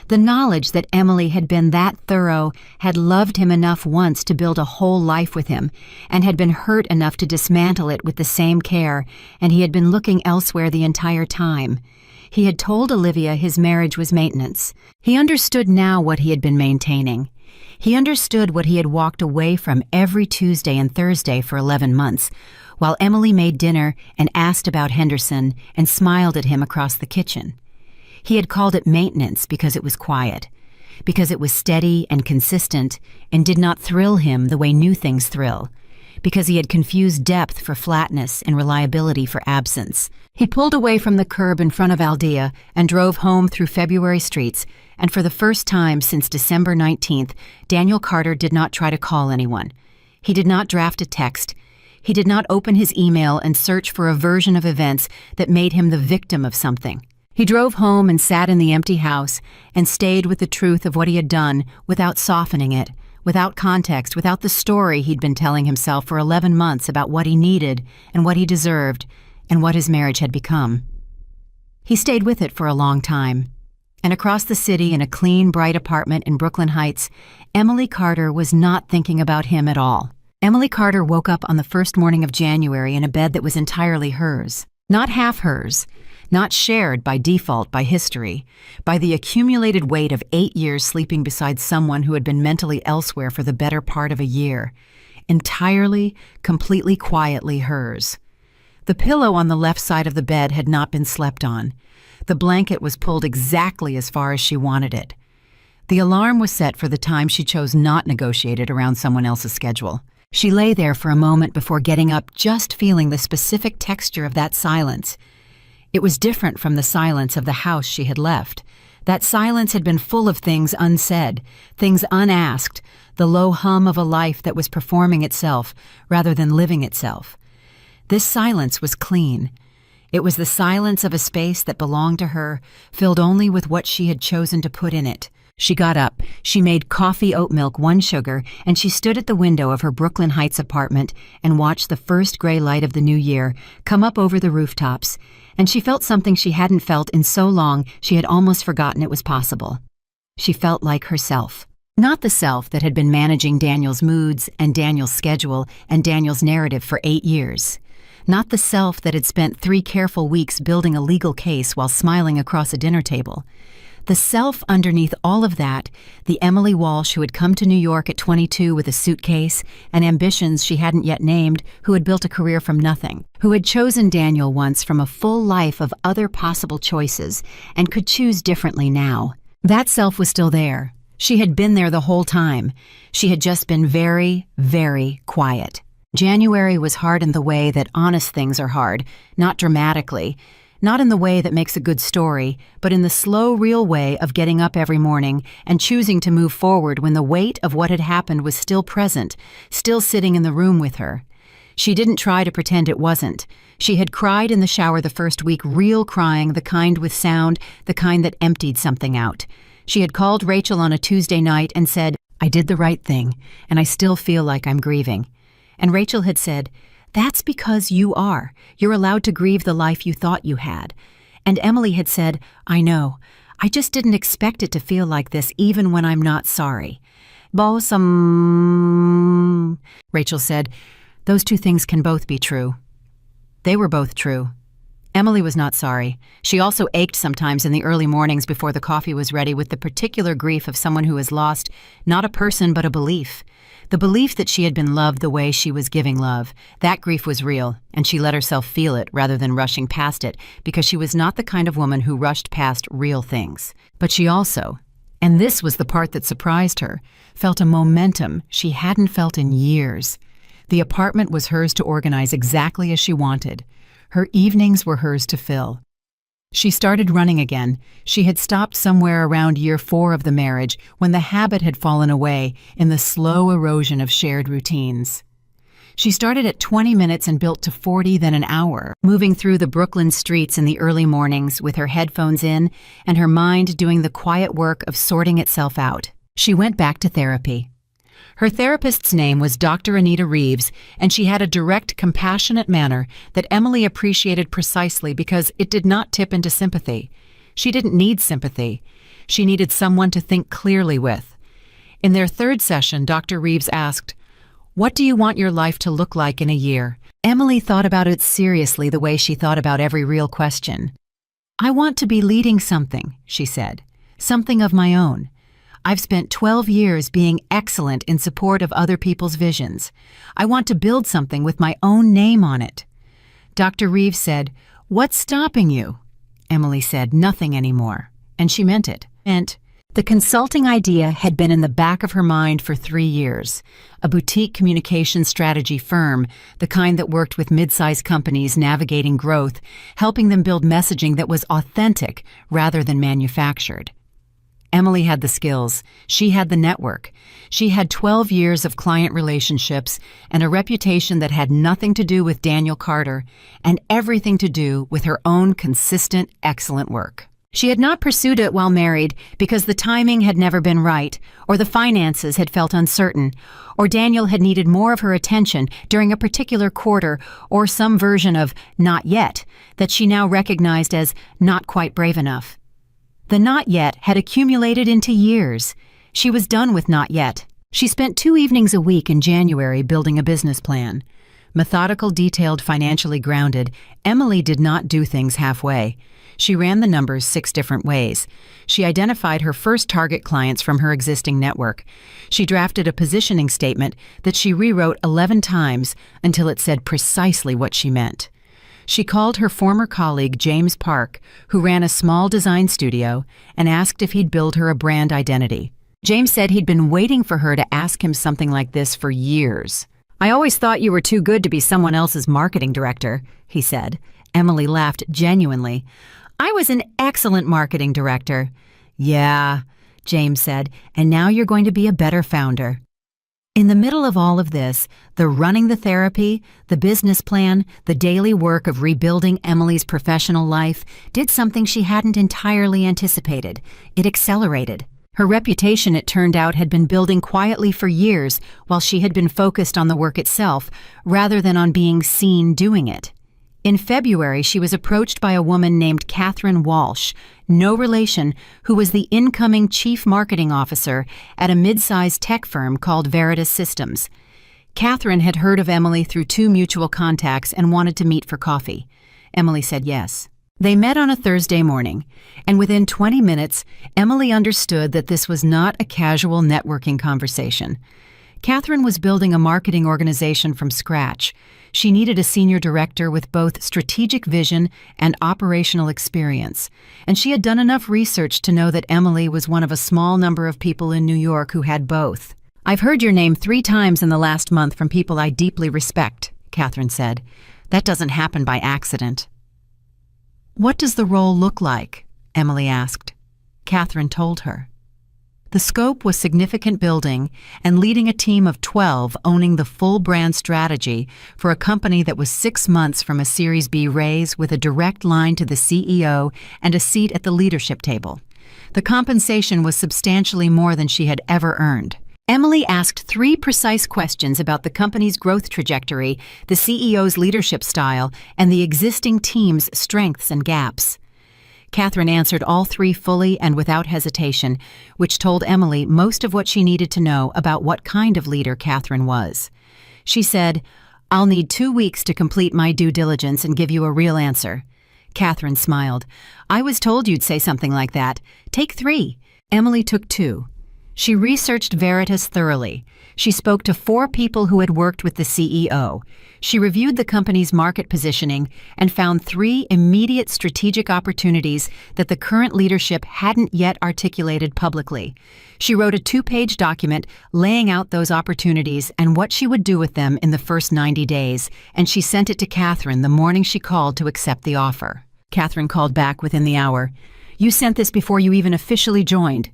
The knowledge that Emily had been that thorough, had loved him enough once to build a whole life with him, and had been hurt enough to dismantle it with the same care, and he had been looking elsewhere the entire time. He had told Olivia his marriage was maintenance. He understood now what he had been maintaining. He understood what he had walked away from every Tuesday and Thursday for 11 months, while Emily made dinner and asked about Henderson and smiled at him across the kitchen. He had called it maintenance because it was quiet, because it was steady and consistent and did not thrill him the way new things thrill, because he had confused depth for flatness and reliability for absence. He pulled away from the curb in front of Aldea and drove home through February streets, and for the first time since December 19th, Daniel Carter did not try to call anyone. He did not draft a text. He did not open his email and search for a version of events that made him the victim of something. He drove home and sat in the empty house and stayed with the truth of what he had done without softening it, without context, without the story he'd been telling himself for 11 months about what he needed and what he deserved and what his marriage had become. He stayed with it for a long time. And across the city in a clean, bright apartment in Brooklyn Heights, Emily Carter was not thinking about him at all. Emily Carter woke up on the first morning of January in a bed that was entirely hers. Not half hers, not shared by default by history, by the accumulated weight of 8 years sleeping beside someone who had been mentally elsewhere for the better part of a year. Entirely, completely quietly hers. The pillow on the left side of the bed had not been slept on. The blanket was pulled exactly as far as she wanted it. The alarm was set for the time she chose not negotiated around someone else's schedule. She lay there for a moment before getting up, just feeling the specific texture of that silence. It was different from the silence of the house she had left. That silence had been full of things unsaid, things unasked, the low hum of a life that was performing itself rather than living itself. This silence was clean. It was the silence of a space that belonged to her, filled only with what she had chosen to put in it. She got up, she made coffee oat milk 1 sugar, and she stood at the window of her Brooklyn Heights apartment and watched the first gray light of the new year come up over the rooftops, and she felt something she hadn't felt in so long she had almost forgotten it was possible. She felt like herself. Not the self that had been managing Daniel's moods and Daniel's schedule and Daniel's narrative for 8 years. Not the self that had spent 3 careful weeks building a legal case while smiling across a dinner table. The self underneath all of that, the Emily Walsh who had come to New York at 22 with a suitcase and ambitions she hadn't yet named, who had built a career from nothing, who had chosen Daniel once from a full life of other possible choices and could choose differently now. That self was still there. She had been there the whole time. She had just been very, very quiet. January was hard in the way that honest things are hard, not dramatically, not in the way that makes a good story, but in the slow, real way of getting up every morning and choosing to move forward when the weight of what had happened was still present, still sitting in the room with her. She didn't try to pretend it wasn't. She had cried in the shower the first week, real crying, the kind with sound, the kind that emptied something out. She had called Rachel on a Tuesday night and said, "I did the right thing, and I still feel like I'm grieving." And Rachel had said, "That's because you are. You're allowed to grieve the life you thought you had." And Emily had said, "I know. I just didn't expect it to feel like this even when I'm not sorry." Bosom. Rachel said, "Those 2 things can both be true." They were both true. Emily was not sorry. She also ached sometimes in the early mornings before the coffee was ready with the particular grief of someone who has lost not a person but a belief. The belief that she had been loved the way she was giving love. That grief was real, and she let herself feel it rather than rushing past it because she was not the kind of woman who rushed past real things. But she also, and this was the part that surprised her, felt a momentum she hadn't felt in years. The apartment was hers to organize exactly as she wanted. Her evenings were hers to fill. She started running again. She had stopped somewhere around year 4 of the marriage when the habit had fallen away in the slow erosion of shared routines. She started at 20 minutes and built to 40, then an hour, moving through the Brooklyn streets in the early mornings with her headphones in and her mind doing the quiet work of sorting itself out. She went back to therapy. Her therapist's name was Dr. Anita Reeves, and she had a direct, compassionate manner that Emily appreciated precisely because it did not tip into sympathy. She didn't need sympathy. She needed someone to think clearly with. In their 3rd session, Dr. Reeves asked, "What do you want your life to look like in a year?" Emily thought about it seriously the way she thought about every real question. "I want to be leading something," she said, "something of my own. I've spent 12 years being excellent in support of other people's visions. I want to build something with my own name on it." Dr. Reeves said, "What's stopping you?" Emily said, "Nothing anymore." And she meant it. The consulting idea had been in the back of her mind for 3 years. A boutique communication strategy firm, the kind that worked with mid-sized companies navigating growth, helping them build messaging that was authentic rather than manufactured. Emily had the skills. She had the network. She had 12 years of client relationships and a reputation that had nothing to do with Daniel Carter and everything to do with her own consistent, excellent work. She had not pursued it while married because the timing had never been right, or the finances had felt uncertain, or Daniel had needed more of her attention during a particular quarter, or some version of not yet that she now recognized as not quite brave enough. The not yet had accumulated into years. She was done with not yet. She spent 2 evenings a week in January building a business plan. Methodical, detailed, financially grounded, Emily did not do things halfway. She ran the numbers 6 different ways. She identified her first target clients from her existing network. She drafted a positioning statement that she rewrote 11 times until it said precisely what she meant. She called her former colleague James Park, who ran a small design studio, and asked if he'd build her a brand identity. James said he'd been waiting for her to ask him something like this for years. "I always thought you were too good to be someone else's marketing director," he said. Emily laughed genuinely. "I was an excellent marketing director." "Yeah," James said, "and now you're going to be a better founder." In the middle of all of this, the running the therapy, the business plan, the daily work of rebuilding Emily's professional life did something she hadn't entirely anticipated. It accelerated. Her reputation, it turned out, had been building quietly for years while she had been focused on the work itself rather than on being seen doing it. In February, she was approached by a woman named Catherine Walsh, no relation, who was the incoming chief marketing officer at a mid-sized tech firm called Veritas Systems. Catherine had heard of Emily through 2 mutual contacts and wanted to meet for coffee. Emily said yes. They met on a Thursday morning, and within 20 minutes, Emily understood that this was not a casual networking conversation. Catherine was building a marketing organization from scratch. She needed a senior director with both strategic vision and operational experience, and she had done enough research to know that Emily was one of a small number of people in New York who had both. "I've heard your name 3 times in the last month from people I deeply respect," Catherine said. "That doesn't happen by accident." "What does the role look like?" Emily asked. Catherine told her. The scope was significant building and leading a team of 12 owning the full brand strategy for a company that was 6 months from a Series B raise with a direct line to the CEO and a seat at the leadership table. The compensation was substantially more than she had ever earned. Emily asked 3 precise questions about the company's growth trajectory, the CEO's leadership style, and the existing team's strengths and gaps. Catherine answered all 3 fully and without hesitation, which told Emily most of what she needed to know about what kind of leader Catherine was. She said, "I'll need 2 weeks to complete my due diligence and give you a real answer." Catherine smiled. "I was told you'd say something like that. Take 3. Emily took 2. She researched Veritas thoroughly. She spoke to 4 people who had worked with the CEO. She reviewed the company's market positioning and found 3 immediate strategic opportunities that the current leadership hadn't yet articulated publicly. She wrote a 2-page document laying out those opportunities and what she would do with them in the first 90 days, and she sent it to Catherine the morning she called to accept the offer. Catherine called back within the hour. "You sent this before you even officially joined."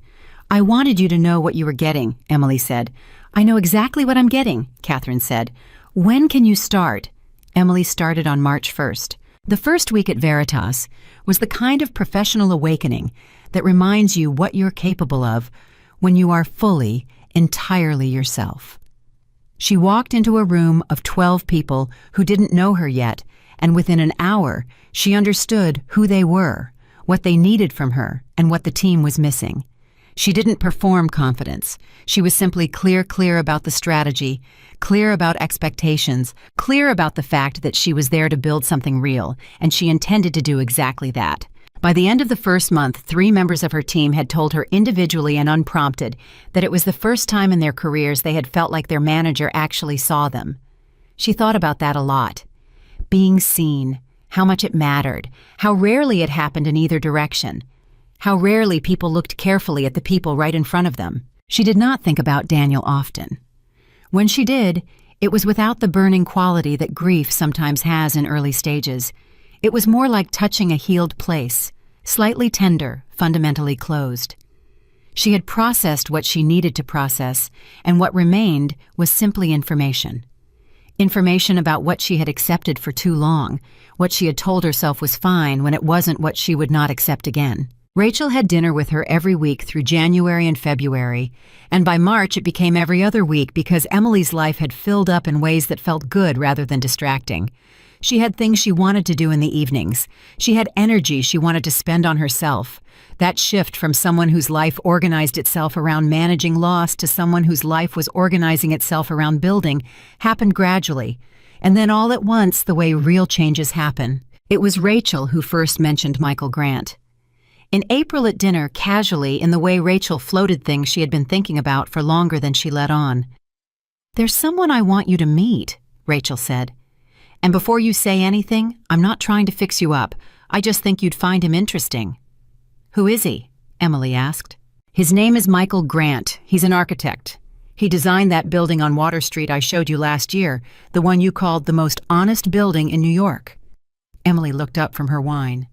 "I wanted you to know what you were getting," Emily said. "I know exactly what I'm getting," Catherine said. "When can you start?" Emily started on March 1st. The first week at Veritas was the kind of professional awakening that reminds you what you're capable of when you are fully, entirely yourself. She walked into a room of 12 people who didn't know her yet, and within an hour, she understood who they were, what they needed from her, and what the team was missing. She didn't perform confidence. She was simply clear about the strategy, clear about expectations, clear about the fact that she was there to build something real, and she intended to do exactly that. By the end of the first month, 3 members of her team had told her individually and unprompted that it was the first time in their careers they had felt like their manager actually saw them. She thought about that a lot. Being seen, how much it mattered, how rarely it happened in either direction. How rarely people looked carefully at the people right in front of them. She did not think about Daniel often. When she did, it was without the burning quality that grief sometimes has in early stages. It was more like touching a healed place, slightly tender, fundamentally closed. She had processed what she needed to process, and what remained was simply information. Information about what she had accepted for too long, what she had told herself was fine when it wasn't what she would not accept again. Rachel had dinner with her every week through January and February, and by March it became every other week because Emily's life had filled up in ways that felt good rather than distracting. She had things she wanted to do in the evenings. She had energy she wanted to spend on herself. That shift from someone whose life organized itself around managing loss to someone whose life was organizing itself around building happened gradually, and then all at once the way real changes happen. It was Rachel who first mentioned Michael Grant. In April at dinner, casually, in the way Rachel floated things she had been thinking about for longer than she let on. "There's someone I want you to meet," Rachel said. "And before you say anything, I'm not trying to fix you up. I just think you'd find him interesting." "Who is he?" Emily asked. "His name is Michael Grant. He's an architect. He designed that building on Water Street I showed you last year, the one you called the most honest building in New York." Emily looked up from her wine.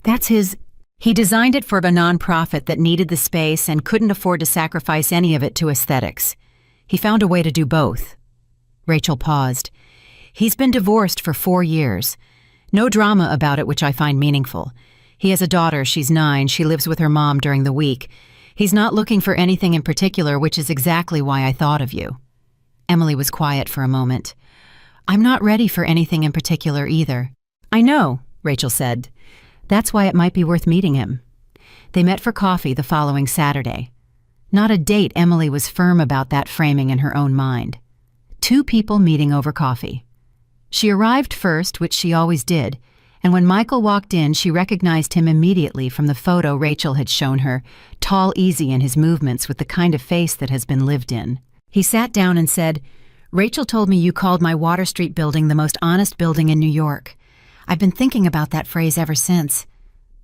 "That's his..." "He designed it for a nonprofit that needed the space and couldn't afford to sacrifice any of it to aesthetics. He found a way to do both." Rachel paused. "He's been divorced for 4 years. No drama about it, which I find meaningful. He has a daughter, she's 9, she lives with her mom during the week. He's not looking for anything in particular, which is exactly why I thought of you." Emily was quiet for a moment. "I'm not ready for anything in particular either." "I know," Rachel said. "That's why it might be worth meeting him." They met for coffee the following Saturday. Not a date, Emily was firm about that framing in her own mind. 2 people meeting over coffee. She arrived first, which she always did, and when Michael walked in, she recognized him immediately from the photo Rachel had shown her, tall, easy in his movements with the kind of face that has been lived in. He sat down and said, "Rachel told me you called my Water Street building the most honest building in New York. I've been thinking about that phrase ever since.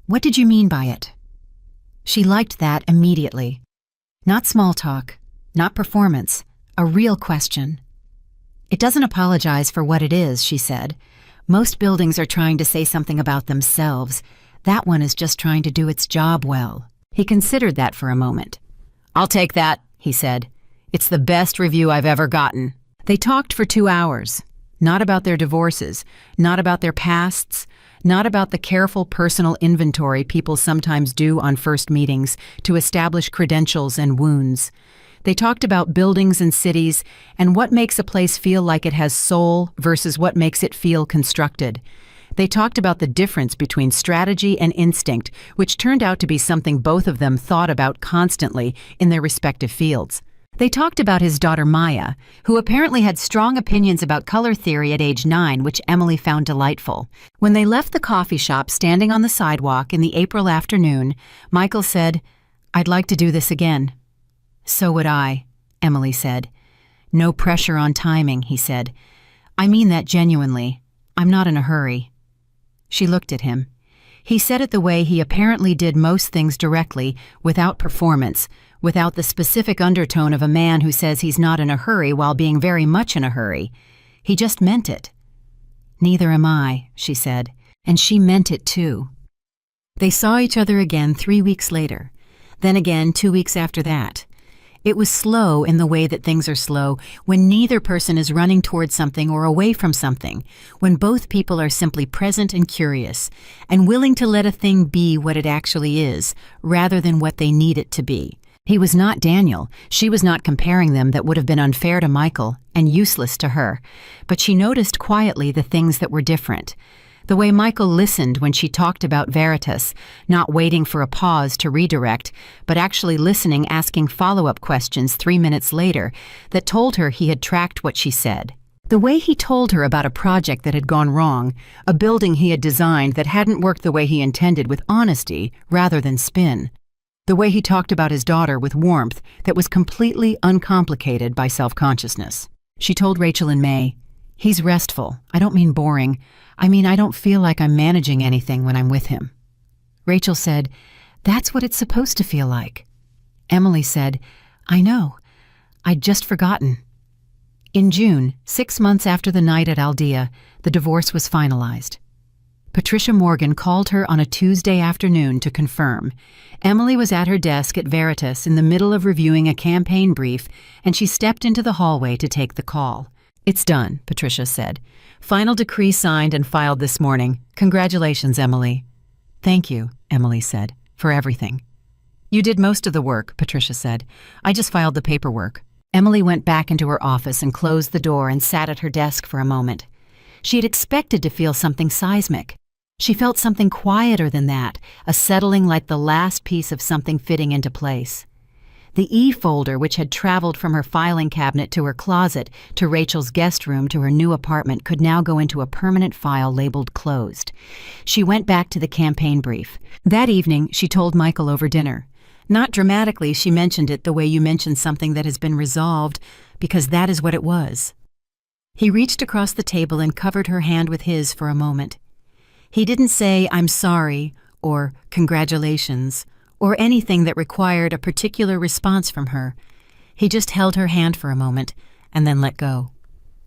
What did you mean by it?" She liked that immediately. Not small talk, not performance, a real question. "It doesn't apologize for what it is," she said. "Most buildings are trying to say something about themselves. That one is just trying to do its job well." He considered that for a moment. "I'll take that," he said. "It's the best review I've ever gotten." They talked for 2 hours. Not about their divorces, not about their pasts, not about the careful personal inventory people sometimes do on first meetings to establish credentials and wounds. They talked about buildings and cities and what makes a place feel like it has soul versus what makes it feel constructed. They talked about the difference between strategy and instinct, which turned out to be something both of them thought about constantly in their respective fields. They talked about his daughter Maya, who apparently had strong opinions about color theory at age 9, which Emily found delightful. When they left the coffee shop standing on the sidewalk in the April afternoon, Michael said, "I'd like to do this again." "So would I," Emily said. "No pressure on timing," he said. "I mean that genuinely. I'm not in a hurry." She looked at him. He said it the way he apparently did most things directly, without performance, without the specific undertone of a man who says he's not in a hurry while being very much in a hurry. He just meant it. "Neither am I," she said, and she meant it too. They saw each other again 3 weeks later, then again 2 weeks after that. It was slow in the way that things are slow when neither person is running towards something or away from something, when both people are simply present and curious, and willing to let a thing be what it actually is, rather than what they need it to be. He was not Daniel. She was not comparing them. That would have been unfair to Michael and useless to her. But she noticed quietly the things that were different. The way Michael listened when she talked about Veritas, not waiting for a pause to redirect, but actually listening, asking follow-up questions 3 minutes later that told her he had tracked what she said. The way he told her about a project that had gone wrong, a building he had designed that hadn't worked the way he intended, with honesty rather than spin. The way he talked about his daughter with warmth that was completely uncomplicated by self-consciousness. She told Rachel in May, "He's restful. I don't mean boring. I mean, I don't feel like I'm managing anything when I'm with him." Rachel said, "That's what it's supposed to feel like." Emily said, "I know. I'd just forgotten." In June, 6 months after the night at Aldea, the divorce was finalized. Patricia Morgan called her on a Tuesday afternoon to confirm. Emily was at her desk at Veritas in the middle of reviewing a campaign brief, and she stepped into the hallway to take the call. "It's done," Patricia said. "Final decree signed and filed this morning. Congratulations, Emily." "Thank you," Emily said, "for everything." "You did most of the work," Patricia said. "I just filed the paperwork." Emily went back into her office and closed the door and sat at her desk for a moment. She had expected to feel something seismic. She felt something quieter than that, a settling like the last piece of something fitting into place. The e-folder, which had traveled from her filing cabinet to her closet, to Rachel's guest room, to her new apartment, could now go into a permanent file labeled closed. She went back to the campaign brief. That evening, she told Michael over dinner. Not dramatically, she mentioned it the way you mention something that has been resolved, because that is what it was. He reached across the table and covered her hand with his for a moment. He didn't say, "I'm sorry," or "congratulations," or anything that required a particular response from her. He just held her hand for a moment, and then let go.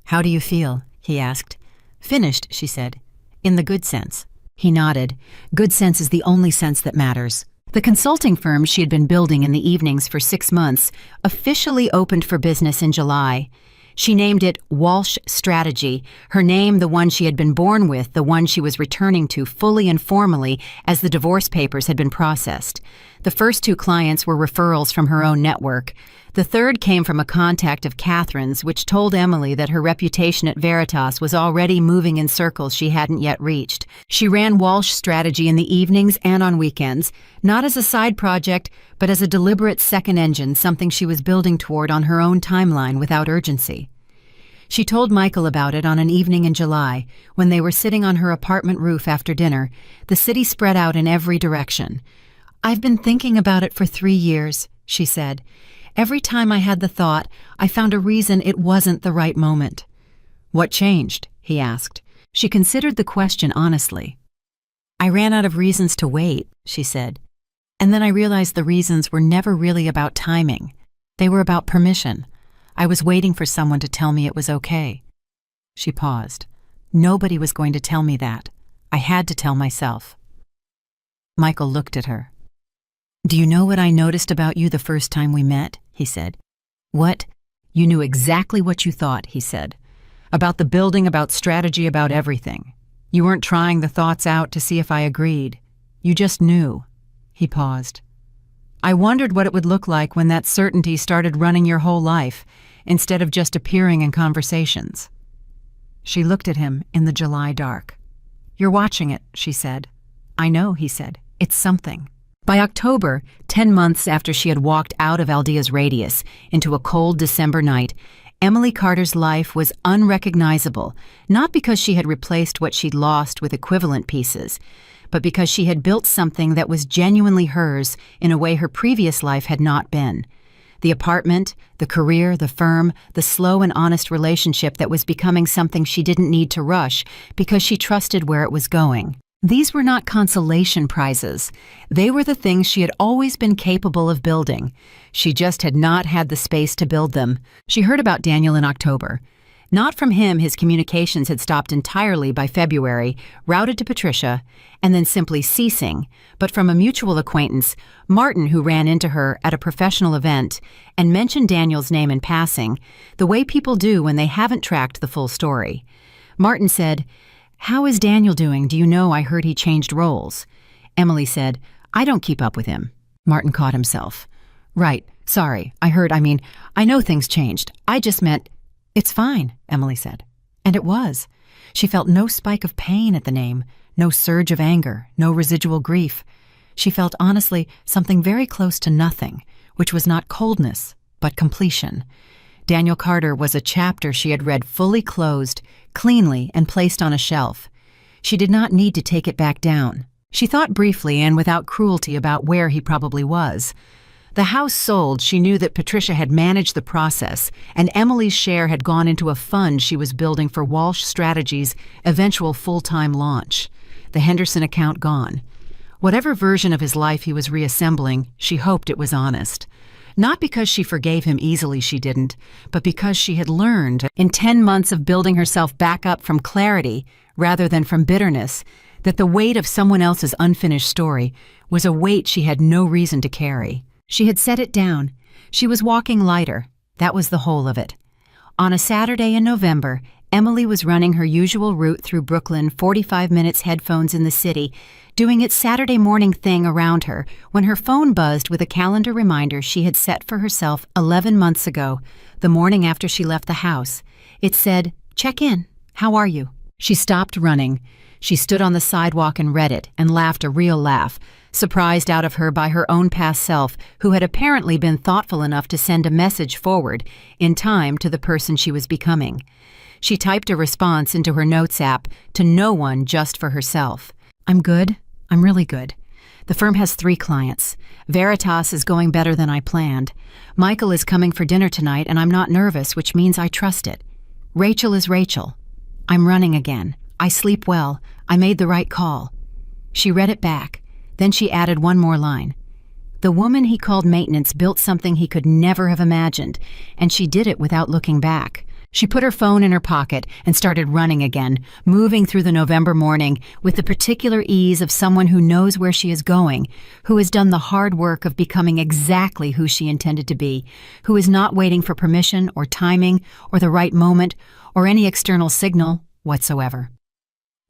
"How do you feel?" he asked. "Finished," she said. "In the good sense." He nodded. Good sense is the only sense that matters. The consulting firm she had been building in the evenings for 6 months officially opened for business in July. She named it Walsh Strategy, her name the one she had been born with, the one she was returning to fully and formally as the divorce papers had been processed. The first 2 clients were referrals from her own network. The third came from a contact of Catherine's, which told Emily that her reputation at Veritas was already moving in circles she hadn't yet reached. She ran Walsh Strategy in the evenings and on weekends, not as a side project, but as a deliberate second engine, something she was building toward on her own timeline without urgency. She told Michael about it on an evening in July, when they were sitting on her apartment roof after dinner, the city spread out in every direction. "I've been thinking about it for 3 years," she said. "Every time I had the thought, I found a reason it wasn't the right moment." "What changed?" he asked. She considered the question honestly. "I ran out of reasons to wait," she said. "And then I realized the reasons were never really about timing. They were about permission. I was waiting for someone to tell me it was okay." She paused. "Nobody was going to tell me that. I had to tell myself." Michael looked at her. "Do you know what I noticed about you the first time we met?" he said. "What? You knew exactly what you thought," he said. "About the building, about strategy, about everything. You weren't trying the thoughts out to see if I agreed. You just knew." He paused. "I wondered what it would look like when that certainty started running your whole life, instead of just appearing in conversations." She looked at him in the July dark. "You're watching it," she said. "I know," he said. "It's something." By October, 10 months after she had walked out of Aldea's radius into a cold December night, Emily Carter's life was unrecognizable, not because she had replaced what she'd lost with equivalent pieces, but because she had built something that was genuinely hers in a way her previous life had not been. The apartment, the career, the firm, the slow and honest relationship that was becoming something she didn't need to rush because she trusted where it was going. These were not consolation prizes. They were the things she had always been capable of building. She just had not had the space to build them. She heard about Daniel in October. Not from him, his communications had stopped entirely by February, routed to Patricia, and then simply ceasing, but from a mutual acquaintance, Martin, who ran into her at a professional event and mentioned Daniel's name in passing, the way people do when they haven't tracked the full story. Martin said, "How is Daniel doing? Do you know I heard he changed roles?" Emily said, "I don't keep up with him." Martin caught himself. "Right, sorry, I know things changed. I just meant..." "It's fine," Emily said. And it was. She felt no spike of pain at the name, no surge of anger, no residual grief. She felt honestly something very close to nothing, which was not coldness, but completion. Daniel Carter was a chapter she had read fully closed, cleanly, and placed on a shelf. She did not need to take it back down. She thought briefly and without cruelty about where he probably was. The house sold, she knew that Patricia had managed the process, and Emily's share had gone into a fund she was building for Walsh Strategy's eventual full-time launch. The Henderson account gone. Whatever version of his life he was reassembling, she hoped it was honest. Not because she forgave him easily, she didn't, but because she had learned, in 10 months of building herself back up from clarity rather than from bitterness, that the weight of someone else's unfinished story was a weight she had no reason to carry. She had set it down. She was walking lighter. That was the whole of it. On a Saturday in November, Emily was running her usual route through Brooklyn, 45 minutes headphones in the city, doing its Saturday morning thing around her, when her phone buzzed with a calendar reminder she had set for herself 11 months ago, the morning after she left the house. It said, "Check in. How are you?" She stopped running. She stood on the sidewalk and read it, and laughed a real laugh, surprised out of her by her own past self, who had apparently been thoughtful enough to send a message forward, in time, to the person she was becoming. She typed a response into her notes app, to no one, just for herself. "I'm good. I'm really good. The firm has 3 clients. Veritas is going better than I planned. Michael is coming for dinner tonight, and I'm not nervous, which means I trust it. Rachel is Rachel. I'm running again. I sleep well. I made the right call." She read it back. Then she added one more line. "The woman he called maintenance built something he could never have imagined, and she did it without looking back." She put her phone in her pocket and started running again, moving through the November morning with the particular ease of someone who knows where she is going, who has done the hard work of becoming exactly who she intended to be, who is not waiting for permission or timing or the right moment or any external signal whatsoever.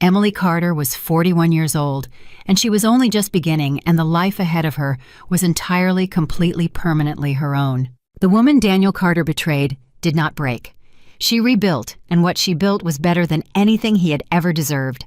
Emily Carter was 41 years old, and she was only just beginning, and the life ahead of her was entirely, completely, permanently her own. The woman Daniel Carter betrayed did not break. She rebuilt, and what she built was better than anything he had ever deserved.